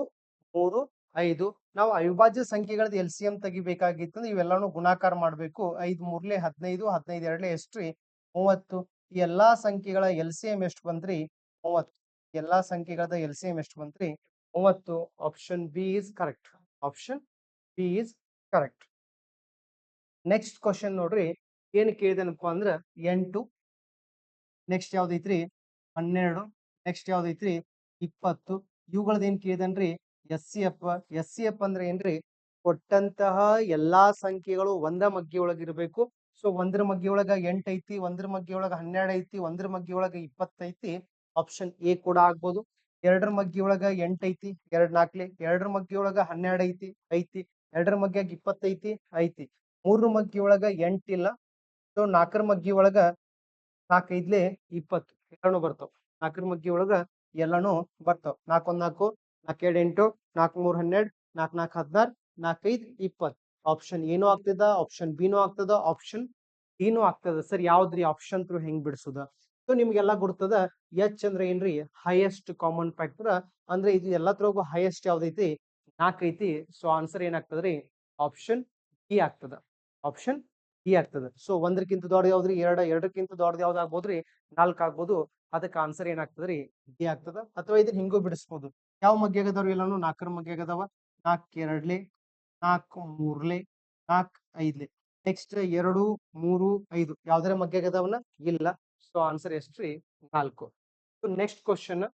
3, 5. ನಾವು ಅವಿಭಾಜ್ಯ ಸಂಖ್ಯೆಗಳದ LCM ತೆಗಿಬೇಕಾಗಿತ್ತು. ಇವೆಲ್ಲಾನು ಗುಣಾಕಾರ ಮಾಡ್ಬೇಕು. 5 ಮೂರ್ಲೆ 15, 15 ಎರಡ್ಲೆ ಎಷ್ಟ್ರಿ? 30. ಈ ಎಲ್ಲಾ ಸಂಖ್ಯೆಗಳ LCM ಎಷ್ಟು ಬಂತ್ರಿ? 30. ಎಲ್ಲಾ ಸಂಖ್ಯೆಗಳದ LCM ಎಷ್ಟು ಬಂತ್ರಿ? 30. Option B is correct. Option B is correct. Next question ನೋಡ್ರಿ. ಏನ್ ಕೇಳಿದನಪ್ಪ ಅಂದ್ರ 8. ನೆಕ್ಸ್ಟ್ ಯಾವ್ದೈತ್ರಿ? 12. ನೆಕ್ಸ್ಟ್ ಯಾವ್ದೈತ್ರಿ? 20. ಇವುಗಳದ ಏನ್ ಕೇಳಿದನ್ರಿ? SCF. SCF ಅಂದ್ರೆ ಏನ್ರಿ? ಕೊಟ್ಟಂತಹ ಎಲ್ಲಾ ಸಂಖ್ಯೆಗಳು ಒಂದ ಮಗ್ಗಿ ಒಳಗಿರ್ಬೇಕು. ಸೊ 1ರ ಮಗ್ಗಿ ಒಳಗ 8 ಐತಿ, 1ರ ಮಗ್ಗಿ ಒಳಗ 12 ಐತಿ, 1ರ ಮಗ್ಗಿ ಒಳಗ 20 ಐತಿ. ಆಪ್ಷನ್ ಎ ಕೂಡ ಆಗ್ಬೋದು. 2ರ ಮಗ್ಗಿ ಒಳಗ 8 ಐತಿ, 2 ನಾಲ್ಕ್ಲೆ. 2ರ ಮಗ್ಗಿ ಒಳಗ 12 ಐತಿ. 2ರ ಮಗ್ಗಿಯಾಗ 20 ಐತಿ. 3ರ ಮಗ್ಗಿ ಒಳಗ 8 ಇಲ್ಲ. ಸೊ 4ರ ಮಗ್ಗಿ ಒಳಗ 4 ಐದ್ಲೆ 20 ಎಲ್ಲಾನು ಬರ್ತಾವ. 4ರ ಮಗ್ಗಿ ಒಳಗ ಎಲ್ಲಾನು ಬರ್ತಾವ. 4 1 4, 4 2 8, 4 3 12, 4 4 16, 4 5 20. ಆಪ್ಷನ್ ಏನೂ ಆಗ್ತದ, ಆಪ್ಷನ್ ಬಿನೂ ಆಗ್ತದ, ಆಪ್ಷನ್ ಡಿನೂ ಆಗ್ತದ. ಸರ್ ಯಾವ್ದ್ರಿ? ಆಪ್ಷನ್ ಥ್ರೂ ಹೆಂಗ್ ಬಿಡಿಸುದ? ಸೊ ನಿಮ್ಗೆಲ್ಲಾ ಗೊತ್ತದ ಎಚ್ ಅಂದ್ರೆ ಏನ್ರಿ? Highest common factor. ಅಂದ್ರೆ ಇದು ಎಲ್ಲತ್ರಗೂ ಹೈಯೆಸ್ಟ್ ಯಾವ್ದೈತಿ? 4 ಐತಿ. ಸೊ ಆನ್ಸರ್ ಏನಾಗ್ತದ್ರಿ? ಆಪ್ಷನ್ ಡಿ ಆಗ್ತದ. ಆಪ್ಷನ್ ಡಿ ಆಗ್ತದ. ಸೊ 1ಕ್ಕಿಂತ ದೊಡ್ಡ ಯಾವ್ದ್ರಿ? 2. 2ಕ್ಕಿಂತ ದೊಡ್ಡದು ಯಾವ್ದು ಆಗ್ಬೋದ್ರಿ? 4 ಆಗ್ಬೋದು. ಅದಕ್ಕೆ ಆನ್ಸರ್ ಏನಾಗ್ತದ್ರಿ? ಡಿ ಆಗ್ತದ. ಅಥವಾ ಇದನ್ನ ಹಿಂಗೂ ಬಿಡಿಸ್ಬೋದು. ಯಾವ ಮಗ್ಗಿ ಆಗದವ್ರಿ ಎಲ್ಲಾನು 4 ಮಗ್ಗಿ ಆಗದವ. 4 ಎರಡ್ಲೆ, 4 ಮೂರ್ಲೆ, 4 ಐದ್ಲೆ. ನೆಕ್ಸ್ಟ್ 2, 3, 5 ಯಾವ್ದಾರ ಮಗ್ಗಿ ಆಗದವನ? ಇಲ್ಲ. ಸೊ ಆನ್ಸರ್ ಎಷ್ಟ್ರಿ? 4. ನೆಕ್ಸ್ಟ್ ಕ್ವಶನ್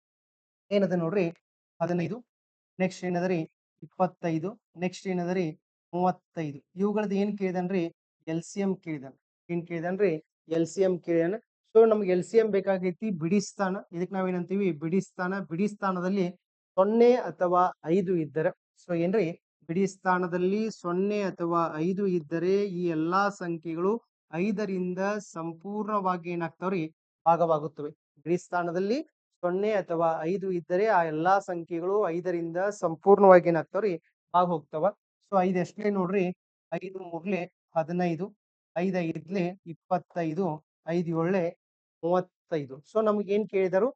ಏನದ ನೋಡ್ರಿ 15. ನೆಕ್ಸ್ಟ್ ಏನದರಿ 25. ನೆಕ್ಸ್ಟ್ ಏನದರಿ 35. ಇವುಗಳದ್ದು ಏನ್ ಕೇಳಿದನ್ರಿ? LCM ಕೇಳಿದಾನ. ಏನ್ ಕೇಳಿದನ್ರಿ? LCM ಕೇಳಿದಾನ. ಸೊ ನಮ್ಗೆ LCM ಬೇಕಾಗೈತಿ ಬಿಡಿ ಸ್ಥಾನ. ಇದಕ್ ನಾವೇನಂತೀವಿ? ಬಿಡಿ ಸ್ಥಾನ. ಬಿಡಿ ಸ್ಥಾನದಲ್ಲಿ 0 ಅಥವಾ 5 ಇದ್ದರೆ, ಸೊ ಏನ್ರಿ? ಬಿಡಿ ಸ್ಥಾನದಲ್ಲಿ 0 ಅಥವಾ 5 ಇದ್ದರೆ ಈ ಎಲ್ಲಾ ಸಂಖ್ಯೆಗಳು 5ರಿಂದ ಸಂಪೂರ್ಣವಾಗಿ ಏನಾಗ್ತಾವ್ರಿ? ಭಾಗವಾಗುತ್ತವೆ. ಬಿಡಿ ಸ್ಥಾನದಲ್ಲಿ 0 ಅಥವಾ 5 ಇದ್ದರೆ ಆ ಎಲ್ಲಾ ಸಂಖ್ಯೆಗಳು 5ರಿಂದ ಸಂಪೂರ್ಣವಾಗಿ ಏನಾಗ್ತಾವ್ರಿ? ಭಾಗ ಹೋಗ್ತಾವ. ಸೊ 5 ಎಷ್ಟ್ಲೆ ನೋಡ್ರಿ? 5 ಮೂರ್ಲೆ 15, 5 ಐದ್ಲೆ 25, 5 ಏಳ್ಲೆ 35. ಸೊ ನಮ್ಗೆ ಏನ್ ಕೇಳಿದರು?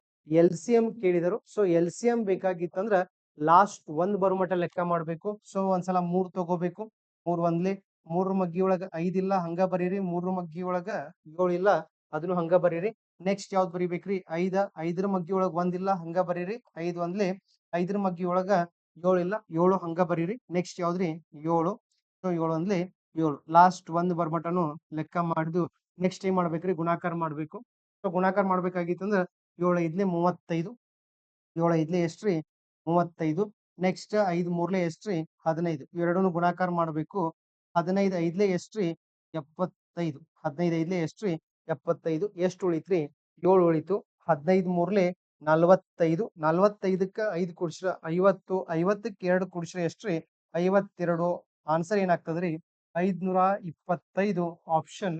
LCM ಕೇಳಿದರು. ಸೊ LCM ಬೇಕಾಗಿತ್ತಂದ್ರ ಲಾಸ್ಟ್ 1 ಬರೋ ಮಟ್ಟ ಲೆಕ್ಕ ಮಾಡ್ಬೇಕು. ಸೊ ಒಂದ್ಸಲ 3 ತಗೋಬೇಕು. 3 ಒಂದ್ಲೆ, 3 ಮಗ್ಗಿ ಒಳಗ 5 ಇಲ್ಲ ಹಂಗ ಬರೀರಿ. 3 ಮಗ್ಗಿ ಒಳಗ 7 ಇಲ್ಲ ಅದನ್ನು ಹಂಗ ಬರೀರಿ. ನೆಕ್ಸ್ಟ್ ಯಾವ್ದ್ ಬರಿಬೇಕ್ರಿ? 5 ಮಗ್ಗಿ ಒಳಗ್ 1 ಇಲ್ಲ ಹಂಗ ಬರೀರಿ. 5 ಒಂದ್ಲೆ, 5 ಮಗ್ಗಿ ಒಳಗ 7 ಇಲ್ಲ 7 ಹಂಗ ಬರೀರಿ. ನೆಕ್ಸ್ಟ್ ಯಾವ್ದ್ರಿ? 7. ಸೊ 7 ಒಂದ್ಲೆ 7. ಲಾಸ್ಟ್ 1 ಬರ್ಮಟನು ಲೆಕ್ಕ ಮಾಡಿದು ನೆಕ್ಸ್ಟ್ ಏನ್ ಮಾಡ್ಬೇಕ್ರಿ? ಗುಣಾಕಾರ ಮಾಡ್ಬೇಕು. ಸೊ ಗುಣಾಕಾರ ಮಾಡ್ಬೇಕಾಗಿತ್ತಂದ್ರ 7 ಐದ್ಲೆ 35. 7 ಐದ್ಲೆ ಎಷ್ಟ್ರಿ? 35. ನೆಕ್ಸ್ಟ್ 5 ಮೂರ್ಲೆ ಎಷ್ಟ್ರಿ? 15. ಇವೆರಡನ್ನು ಗುಣಾಕಾರ ಮಾಡ್ಬೇಕು. 15 ಐದ್ಲೆ ಎಷ್ಟ್ರಿ? 75. 15 ಐದ್ಲೆ ಎಷ್ಟ್ರಿ? 75. ಎಷ್ಟು ಉಳಿತ್ರಿ? 7 ಉಳಿತು. 15 ಮೂರ್ಲೆ 45. 45ಕ್ಕ 5 ಕೂಡಿಸ್ರ 50. 50ಕ್ಕೆ 2 ಕೂಡಿಸ್ರ ಎಷ್ಟ್ರಿ? 52. ಆನ್ಸರ್ ಏನಾಗ್ತದ್ರಿ? 525. ಆಪ್ಷನ್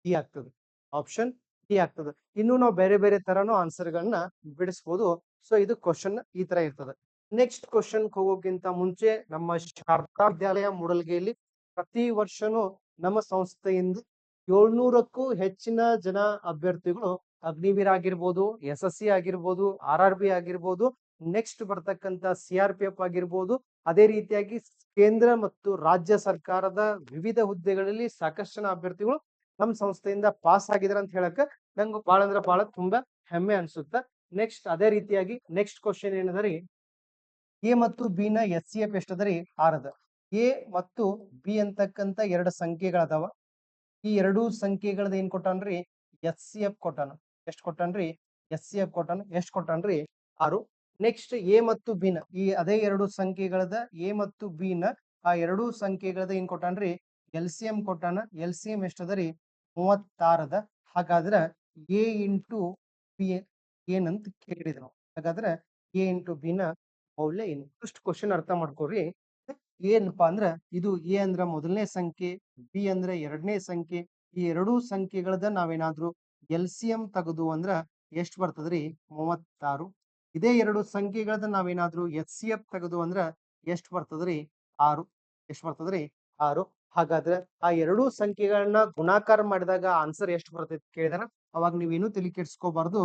ಡಿ ಆಗ್ತದೆ. ಆಪ್ಷನ್ ಡಿ ಆಗ್ತದೆ. ಇನ್ನು ನಾವು ಬೇರೆ ಬೇರೆ ತರನು ಆನ್ಸರ್ ಗಳನ್ನ ಬಿಡಿಸಬಹುದು. ಸೊ ಇದು ಕ್ವಶನ್ ಈ ತರ ಇರ್ತದೆ. ನೆಕ್ಸ್ಟ್ ಕ್ವಶನ್ ಹೋಗೋಕ್ಕಿಂತ ಮುಂಚೆ ನಮ್ಮ ಶಾರದಾ ವಿದ್ಯಾಲಯ ಮೂಡಲ್ಗಿಯಲ್ಲಿ ಪ್ರತಿ ವರ್ಷನೂ ನಮ್ಮ ಸಂಸ್ಥೆಯಿಂದ 700ಕ್ಕೂ ಹೆಚ್ಚಿನ ಜನ ಅಭ್ಯರ್ಥಿಗಳು ಅಗ್ನಿವೀರ್ ಆಗಿರ್ಬೋದು, SSC ಆಗಿರ್ಬೋದು, RRB ಆಗಿರ್ಬೋದು, ನೆಕ್ಸ್ಟ್ ಬರ್ತಕ್ಕಂತ CRPF ಆಗಿರ್ಬೋದು, ಅದೇ ರೀತಿಯಾಗಿ ಕೇಂದ್ರ ಮತ್ತು ರಾಜ್ಯ ಸರ್ಕಾರದ ವಿವಿಧ ಹುದ್ದೆಗಳಲ್ಲಿ ಸಾಕಷ್ಟು ಜನ ಅಭ್ಯರ್ಥಿಗಳು ನಮ್ಮ ಸಂಸ್ಥೆಯಿಂದ ಪಾಸ್ ಆಗಿದಾರೆ ಅಂತ ಹೇಳಕ್ ನಂಗೆ ಬಹಳ ಅಂದ್ರೆ ಬಹಳ ತುಂಬಾ ಹೆಮ್ಮೆ ಅನ್ಸುತ್ತ. ನೆಕ್ಸ್ಟ್ ಅದೇ ರೀತಿಯಾಗಿ ನೆಕ್ಸ್ಟ್ ಕ್ವಶನ್ ಏನದರಿ? ಎ ಮತ್ತು ಬಿ ನ SCF ಎಷ್ಟದರಿ? 6 ಅದ. ಎ ಮತ್ತು ಬಿ ಅಂತಕ್ಕಂತ 2 ಸಂಖ್ಯೆಗಳದಾವ. ಈ 2 ಸಂಖ್ಯೆಗಳದ ಏನ್ ಕೊಟ್ಟಾನ್ರಿ? SCF ಕೊಟ್ಟಾನ. ಎಷ್ಟ್ ಕೊಟ್ಟಾನ್ರಿ? SCF ಕೊಟ್ಟಾನ. ಎಷ್ಟ್ ಕೊಟ್ಟಾನ್ರಿ? 6. ನೆಕ್ಸ್ಟ್ ಎ ಮತ್ತು ಬಿ ನ ಈ ಅದೇ 2 ಸಂಖ್ಯೆಗಳದ ಎ ಮತ್ತು ಬಿ ನ ಆ 2 ಸಂಖ್ಯೆಗಳದ ಏನ್ ಕೊಟ್ಟಾನ್ರಿ? LCM ಕೊಟ್ಟಾನ. LCM ಎಷ್ಟದರಿ? 36 ಅದ. ಹಾಗಾದ್ರ ಎ ಇಂಟು ಬಿ ಏನಂತ ಕೇಳಿದ್ರು. ಹಾಗಾದ್ರೆ ಎ ಇಂಟು ಬಿ ನ ಮೌಲ್ಯ ಏನು? ಫಸ್ಟ್ ಕ್ವಶನ್ ಅರ್ಥ ಮಾಡ್ಕೋರಿ. ಏನಪ್ಪಾ ಅಂದ್ರ ಇದು ಎ ಅಂದ್ರ ಮೊದಲನೇ ಸಂಖ್ಯೆ, ಬಿ ಅಂದ್ರ ಎರಡನೇ ಸಂಖ್ಯೆ. ಈ 2 ಸಂಖ್ಯೆಗಳದ ನಾವೇನಾದ್ರೂ LCM ತೆಗೆದು ಅಂದ್ರ ಎಷ್ಟ್ ಬರ್ತದ್ರಿ? 36. ಇದೇ 2 ಸಂಖ್ಯೆಗಳದ ನಾವೇನಾದ್ರೂ HCF ತೆಗೆದು ಅಂದ್ರ ಎಷ್ಟ್ ಬರ್ತದ್ರಿ? 6. ಎಷ್ಟ್ ಬರ್ತದ್ರಿ? 6. ಹಾಗಾದ್ರೆ ಆ 2 ಸಂಖ್ಯೆಗಳನ್ನ ಗುಣಾಕಾರ ಮಾಡಿದಾಗ ಆನ್ಸರ್ ಎಷ್ಟು ಬರ್ತೈತಿ ಕೇಳಿದಾರ ಅವಾಗ ನೀವೇನು ತಲೆ ಕೆಡ್ಸ್ಕೋಬಾರ್ದು.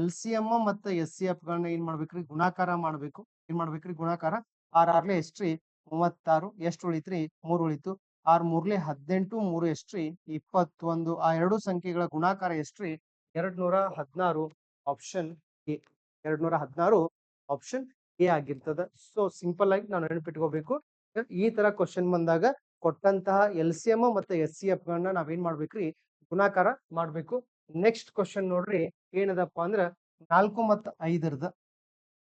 LCM ಮತ್ತು SCF ಗಳನ್ನ ಏನ್ ಮಾಡ್ಬೇಕ್ರಿ? ಗುಣಾಕಾರ ಮಾಡ್ಬೇಕು. ಏನ್ ಮಾಡ್ಬೇಕ್ರಿ? ಗುಣಾಕಾರ. 6 6ಲೆ ಎಷ್ಟ್ರಿ? 36. ಎಷ್ಟು ಉಳಿತ್ರಿ? 3 ಉಳಿತು. 6 ಮೂರ್ಲೆ 18, 3 ಎಷ್ಟ್ರಿ? 21. ಆ 2 ಸಂಖ್ಯೆಗಳ ಗುಣಾಕಾರ ಎಷ್ಟ್ರಿ? 216. Option A. 216 ಆಪ್ಷನ್ ಎ ಆಗಿರ್ತದ. ಸೊ ಸಿಂಪಲ್ ಆಗಿ ನಾವು ನೆನಪಿಟ್ಕೋಬೇಕು. ಈ ತರ ಕ್ವಶನ್ ಬಂದಾಗ ಕೊಟ್ಟಂತಹ LCM ಮತ್ತೆ SCF ಗಳನ್ನ ನಾವೇನ್ ಮಾಡ್ಬೇಕ್ರಿ? ಗುಣಾಕಾರ ಮಾಡ್ಬೇಕು. ನೆಕ್ಸ್ಟ್ ಕ್ವಶನ್ ನೋಡ್ರಿ ಏನದಪ್ಪ ಅಂದ್ರ 4 ಮತ್ತು 5ರದ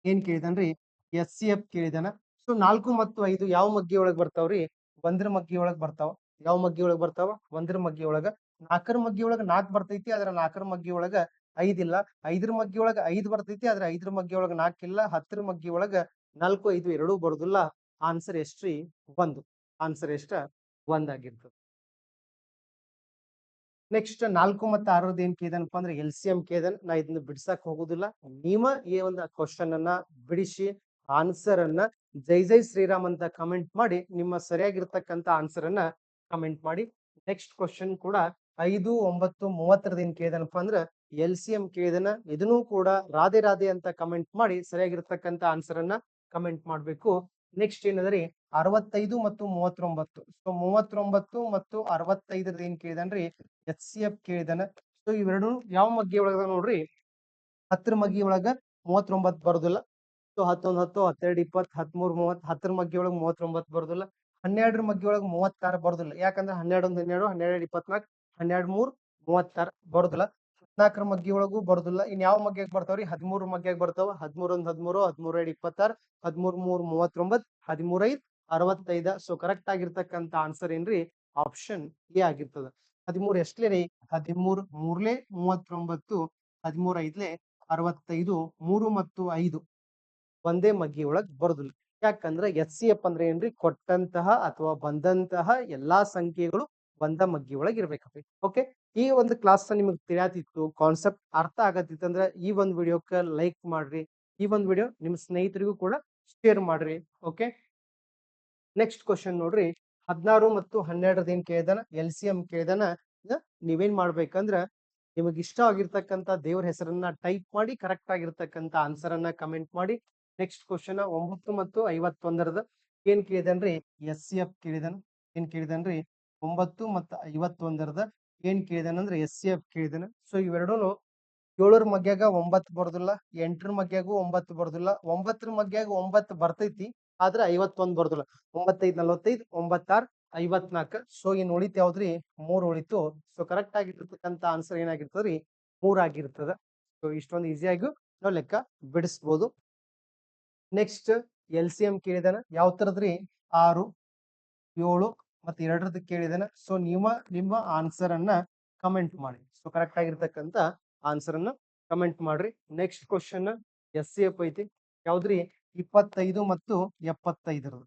ಏನ್ ಕೇಳಿದನ್ರಿ? SCF ಕೇಳಿದಾನ. ಸೊ 4 ಮತ್ತು 5 ಯಾವ ಮಗ್ಗಿ ಒಳಗ್ ಬರ್ತಾವ್ರಿ? 1ರ ಮಗ್ಗಿ ಒಳಗ್ ಬರ್ತಾವ. ಯಾವ ಮಗ್ಗಿ ಒಳಗ್ ಬರ್ತಾವ? 1ರ ಮಗ್ಗಿ ಒಳಗ. 4ರ ಮಗ್ಗಿ ಒಳಗ 4 ಬರ್ತೈತಿ. ಆದ್ರ 4ರ ಮಗ್ಗಿ ಒಳಗ 5 ಇಲ್ಲ. 5ರ ಮಗ್ಗಿ ಒಳಗ 5 ಬರ್ತೈತಿ. ಆದ್ರ 5ರ ಮಗ್ಗಿ ಒಳಗ 4 ಇಲ್ಲ. 10ರ ಮಗ್ಗಿ ಒಳಗ 4, 5 ಎರಡೂ ಬರುದಿಲ್ಲ. ಆನ್ಸರ್ ಎಷ್ಟ್ರಿ? 1. ಆನ್ಸರ್ ಎಷ್ಟ? 1 ಆಗಿರ್ತದೆ. ನೆಕ್ಸ್ಟ್ 4 ಮತ್ತು 6ರದ ಏನ್ ಕೇಳಿದನಪ್ಪ ಅಂದ್ರೆ LCM ಕೇಳಿದನ್. ನಾ ಇದನ್ನ ಬಿಡ್ಸಕ್ ಹೋಗುದಿಲ್ಲ. ನೀವ ಈ ಒಂದು ಕ್ವಶನ್ ಅನ್ನ ಬಿಡಿಸಿ ಆನ್ಸರ್ ಅನ್ನ ಜೈ ಜೈ ಶ್ರೀರಾಮ್ ಅಂತ ಕಮೆಂಟ್ ಮಾಡಿ ನಿಮ್ಮ ಸರಿಯಾಗಿರ್ತಕ್ಕಂತ ಆನ್ಸರ್ ಅನ್ನ ಕಮೆಂಟ್ ಮಾಡಿ. ನೆಕ್ಸ್ಟ್ ಕ್ವಶನ್ ಕೂಡ 5, 9, 30ರದ ಏನ್ ಕೇಳಿದನಪ್ಪ ಅಂದ್ರ LCM ಕೇಳಿದನ. ಇದನ್ನು ಕೂಡ ರಾಧೆ ರಾಧೆ ಅಂತ ಕಮೆಂಟ್ ಮಾಡಿ ಸರಿಯಾಗಿರ್ತಕ್ಕಂತ ಆನ್ಸರ್ ಅನ್ನ ಕಮೆಂಟ್ ಮಾಡ್ಬೇಕು. ನೆಕ್ಸ್ಟ್ ಏನದರಿ 65 ಮತ್ತು 39. ಸೊ 39 ಮತ್ತು 65ರದ ಏನ್ ಕೇಳಿದನ್ರಿ? HCF ಕೇಳಿದನ. ಸೊ ಇವೆರಡು ಯಾವ ಮಗ್ಗಿ ಒಳಗ ನೋಡ್ರಿ? 10ರ ಮಗ್ಗಿ ಒಳಗ 39 ಬರುದಿಲ್ಲ. ಸೊ 11 10 12 20 13 30 10ರ ಮಗ್ಗಿ ಒಳಗೆ 39 ಬರೋದಿಲ್ಲ. 12ರ ಮಗ್ಗಿ ಒಳಗೆ 36 ಬರೋದಿಲ್ಲ. ಯಾಕಂದ್ರೆ 12 1 12 12 24 12 3 36 ಬರೋದಿಲ್ಲ. 14ರ ಮಗ್ಗಿ ಒಳಗೂ ಬರೋದಿಲ್ಲ. ಇನ್ ಯಾವ ಮಗ್ಗಿಯಾಗ ಬರ್ತಾವ್ರಿ? 13 ಮಗ್ಗಿಯಾಗ ಬರ್ತಾವ. 13 1 13 13 2 26 13 3 39 13 5 65. ಸೊ ಕರೆಕ್ಟ್ ಆಗಿರ್ತಕ್ಕಂತ ಆನ್ಸರ್ ಏನ್ರಿ? ಆಪ್ಷನ್ ಎ ಆಗಿರ್ತದ. 13 ಎಷ್ಟ್ಲೇ ರೀ? 13 3ಲೆ 39 13 5ಲೆ 65 3 ಮತ್ತು 5 ಒಂದೇ ಮಗ್ಗಿ ಒಳಗ್ ಬರೋದಿಲ್ಲ. ಯಾಕಂದ್ರ ಎಫ್ ಅಂದ್ರೆ ಏನ್ರಿ? ಕೊಟ್ಟಂತಹ ಅಥವಾ ಬಂದಂತಹ ಎಲ್ಲಾ ಸಂಖ್ಯೆಗಳು ಒಂದ ಮಗ್ಗಿ ಒಳಗ್ ಇರ್ಬೇಕ್ರಿ. ಓಕೆ, ಈ ಒಂದು ಕ್ಲಾಸ್ ನಿಮಗ್ ತಿಳಿಯಾತಿತ್ತು, ಕಾನ್ಸೆಪ್ಟ್ ಅರ್ಥ ಆಗತ್ತಿತ್ತಂದ್ರ ಈ ಒಂದು ವಿಡಿಯೋಕ್ಕೆ ಲೈಕ್ ಮಾಡ್ರಿ. ಈ ಒಂದು ವಿಡಿಯೋ ನಿಮ್ ಸ್ನೇಹಿತರಿಗೂ ಕೂಡ ಶೇರ್ ಮಾಡ್ರಿ. ಓಕೆ, ನೆಕ್ಸ್ಟ್ ಕ್ವಶನ್ ನೋಡ್ರಿ. 16 ಮತ್ತು 12 ಏನ್ ಕೇಳಿದಾನ? LCM ಕೇಳಿದಾನ. ನೀವೇನ್ ಮಾಡ್ಬೇಕಂದ್ರ ನಿಮಗೆ ಇಷ್ಟ ಆಗಿರ್ತಕ್ಕಂಥ ದೇವ್ರ ಹೆಸರನ್ನ ಟೈಪ್ ಮಾಡಿ ಕರೆಕ್ಟ್ ಆಗಿರ್ತಕ್ಕಂಥ ಆನ್ಸರ್ ಅನ್ನ ಕಮೆಂಟ್ ಮಾಡಿ. ನೆಕ್ಸ್ಟ್ ಕ್ವಶನ್ 9 ಮತ್ತು 51ರದ ಏನ್ ಕೇಳಿದನ್ರಿ? SCF ಕೇಳಿದನ್. ಏನ್ ಕೇಳಿದನ್ರಿ? 9 ಮತ್ತು 51ರದ ಏನ್ ಕೇಳಿದನಂದ್ರೆ SCF ಕೇಳಿದನ. ಸೊ ಇವೆರಡೂ 7ರ ಮಗ್ಯಾಗ 9 ಬರೋದಿಲ್ಲ, 8ರ ಮಗ್ಯಾಗೂ 9 ಬರೋದಿಲ್ಲ, 9ರ ಮಗ್ಯಾಗ 9 ಬರ್ತೈತಿ, ಆದ್ರೆ 51 ಬರೋದಿಲ್ಲ. 9 5 45 9 6 54. ಸೊ ಇನ್ ಉಳಿತು ಯಾವ್ದ್ರಿ? 3 ಉಳಿತು. ಸೊ ಕರೆಕ್ಟ್ ಆಗಿರ್ತಕ್ಕಂಥ ಆನ್ಸರ್ ಏನಾಗಿರ್ತದ್ರಿ? 3 ಆಗಿರ್ತದ. ಸೊ ಇಷ್ಟೊಂದು ಈಸಿಯಾಗಿ ನಾವು ಲೆಕ್ಕ ಬಿಡಿಸ್ಬೋದು. Next LCM ಕೇಳಿದಾನ. ಯಾವ ತರದ್ರಿ? 6 7 ಮತ್ತೆ 2ರದ್ದು ಕೇಳಿದಾನ. ಸೊ ನಿಮ್ಮ ಆನ್ಸರ್ ಅನ್ನ ಕಮೆಂಟ್ ಮಾಡಿ. ಸೊ ಕರೆಕ್ಟ್ ಆಗಿರ್ತಕ್ಕಂಥ ಆನ್ಸರ್ ಅನ್ನ ಕಮೆಂಟ್ ಮಾಡ್ರಿ. ನೆಕ್ಸ್ಟ್ ಕ್ವಶನ್ SCF ಐತಿ. ಯಾವ್ದ್ರಿ? 25 ಮತ್ತು 75ರದ್ದು.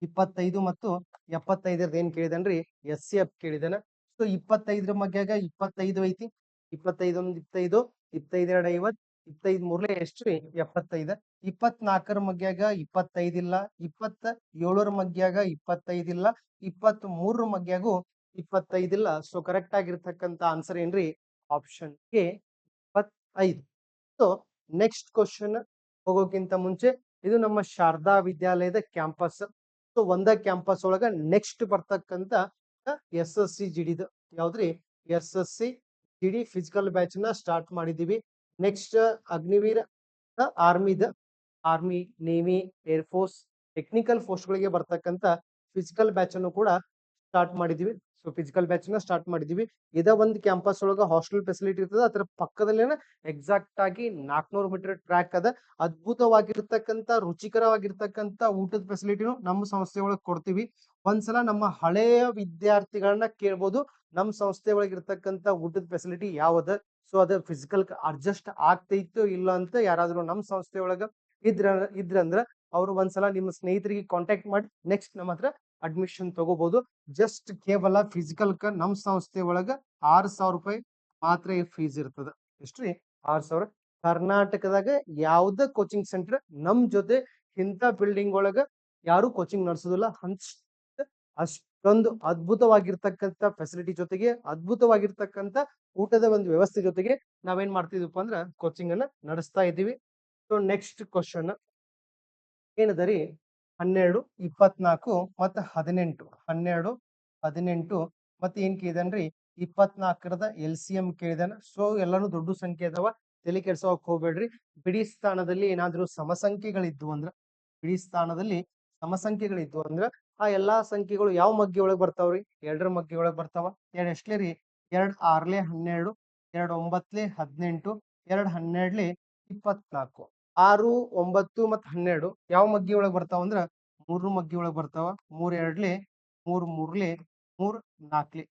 25 ಮತ್ತು 75ರದ್ದು ಏನ್ ಕೇಳಿದನ್ರಿ? SCF ಕೇಳಿದನ. ಸೊ 25ರ ಮಗ್ಯಾಗ 25 ಐತಿ. 25 1 25 25 2 50 25 3ಲೆ ಎಷ್ಟ್ರಿ? 75. 24ರ ಮಗ್ಯಾಗ 25 ಇಲ್ಲ. 27ರ ಮಗ್ಯಾಗ 25 ಇಲ್ಲ. 23ರ ಮಗ್ಯಾಗೂ 25 ಇಲ್ಲ. ಸೊ ಕರೆಕ್ಟ್ ಆಗಿರ್ತಕ್ಕಂಥ ಆನ್ಸರ್ ಏನ್ರಿ? Option A 25. So next question ಹೋಗೋಕ್ಕಿಂತ ಮುಂಚೆ ಇದು ನಮ್ಮ ಶಾರದಾ ವಿದ್ಯಾಲಯದ ಕ್ಯಾಂಪಸ್. ಸೊ ಒಂದ ಕ್ಯಾಂಪಸ್ ಒಳಗ ನೆಕ್ಸ್ಟ್ ಬರ್ತಕ್ಕಂತ SSC GD ಯಾವ್ದ್ರಿ? SSC GD ಫಿಸಿಕಲ್ ಬ್ಯಾಚ್ ನ ಸ್ಟಾರ್ಟ್ ಮಾಡಿದೀವಿ. Next Agniveer army, navy, air force, technical force ಗಳಿಗೆ ಬರ್ತಕ್ಕಂತ ಫಿಸಿಕಲ್ ಬ್ಯಾಚ್ ಅನ್ನು ಕೂಡ ಸ್ಟಾರ್ಟ್ ಮಾಡಿದೀವಿ. ಸೊ ಫಿಸಿಕಲ್ ಬ್ಯಾಚ್ ನ ಸ್ಟಾರ್ಟ್ ಮಾಡಿದೀವಿ. ಇದ ಒಂದು ಕ್ಯಾಂಪಸ್ ಒಳಗ ಹಾಸ್ಟೆಲ್ ಫೆಸಿಲಿಟಿ ಇರ್ತದ. ಅದ್ರ ಪಕ್ಕದಲ್ಲೇನ ಎಕ್ಸಾಕ್ಟ್ ಆಗಿ 400 ಮೀಟರ್ ಟ್ರ್ಯಾಕ್ ಅದ. ಅದ್ಭುತವಾಗಿರ್ತಕ್ಕಂಥ ರುಚಿಕರವಾಗಿರ್ತಕ್ಕಂಥ ಊಟದ ಫೆಸಿಲಿಟಿನು ನಮ್ಮ ಸಂಸ್ಥೆ ಒಳಗೆ ಕೊಡ್ತೀವಿ. ಒಂದ್ಸಲ ನಮ್ಮ ಹಳೆಯ ವಿದ್ಯಾರ್ಥಿಗಳನ್ನ ಕೇಳ್ಬೋದು, ನಮ್ಮ ಸಂಸ್ಥೆ ಒಳಗೆ ಇರ್ತಕ್ಕಂಥ ಊಟದ ಫೆಸಿಲಿಟಿ ಯಾವದ, ಸೊ ಅದ ಫಿಸಿಕಲ್ ಅಡ್ಜಸ್ಟ್ ಆಗ್ತೈತೋ ಇಲ್ಲ ಅಂತ ಯಾರಾದ್ರೂ ನಮ್ಮ ಸಂಸ್ಥೆ ಒಳಗ ಇದ್ರಂದ್ರ ಅವ್ರು ಒಂದ್ಸಲ ನಿಮ್ಮ ಸ್ನೇಹಿತರಿಗೆ ಕಾಂಟ್ಯಾಕ್ಟ್ ಮಾಡಿ ನೆಕ್ಸ್ಟ್ ನಮ್ಮ ಹತ್ರ ಅಡ್ಮಿಷನ್ ತಗೋಬಹುದು. ಜಸ್ಟ್ ಕೇವಲ ಫಿಸಿಕಲ್ ನಮ್ಮ ಸಂಸ್ಥೆ ಒಳಗ 6,000 ರೂಪಾಯಿ ಮಾತ್ರ ಫೀಸ್ ಇರ್ತದ. ಎಷ್ಟ್ರಿ? 6,000. ಕರ್ನಾಟಕದಾಗ ಯಾವ್ದ ಕೋಚಿಂಗ್ ಸೆಂಟರ್ ನಮ್ ಜೊತೆ ಇಂಥ ಬಿಲ್ಡಿಂಗ್ ಒಳಗ ಯಾರು ಕೋಚಿಂಗ್ ನಡೆಸೋದಿಲ್ಲ. ಅಷ್ಟೊಂದು ಅದ್ಭುತವಾಗಿರ್ತಕ್ಕಂಥ ಫೆಸಿಲಿಟಿ ಜೊತೆಗೆ ಅದ್ಭುತವಾಗಿರ್ತಕ್ಕಂಥ ಊಟದ ಒಂದು ವ್ಯವಸ್ಥೆ ಜೊತೆಗೆ ನಾವೇನ್ ಮಾಡ್ತಿದ್ವಪ್ಪ ಅಂದ್ರ ಕೋಚಿಂಗ್ ಅನ್ನ ನಡೆಸ್ತಾ ಇದ್ದೀವಿ. So next question ಏನದರಿ? 12 24 ಮತ್ತೆ 18 12 18 ಮತ್ತೆ ಏನ್ ಕೇಳಿದನ್ರಿ? 24ರದ LCM ಕೇಳಿದಾನ. ಸೊ ಎಲ್ಲಾನು ದೊಡ್ಡ ಸಂಖ್ಯೆ ಅದಾವ, ತಲೆ ಕೆಡ್ಸೋಕ್ ಹೋಗ್ಬೇಡ್ರಿ. ಬಿಡಿ ಸ್ಥಾನದಲ್ಲಿ ಏನಾದ್ರೂ ಸಮಸಂಖ್ಯೆಗಳಿದ್ವು ಅಂದ್ರ ಆ ಎಲ್ಲಾ ಸಂಖ್ಯೆಗಳು ಯಾವ ಮಗ್ಗಿ ಒಳಗ್ ಬರ್ತಾವ್ರಿ? 2ರ ಮಗ್ಗಿ ಒಳಗ್ ಬರ್ತಾವ. 2 ಎಷ್ಟ್ಲೇ ರೀ? 2 6ಲೆ 12 2 9ಲೆ 18 2 12ಲೆ 24. 6 9 ಮತ್ತು 12 ಯಾವ ಮಗ್ಗಿ ಒಳಗ್ ಬರ್ತಾವ ಅಂದ್ರ 3 ಮಗ್ಗಿ ಒಳಗ್ ಬರ್ತಾವ. 3 2ಲೆ 3 3ಲೆ 3 4ಲೆ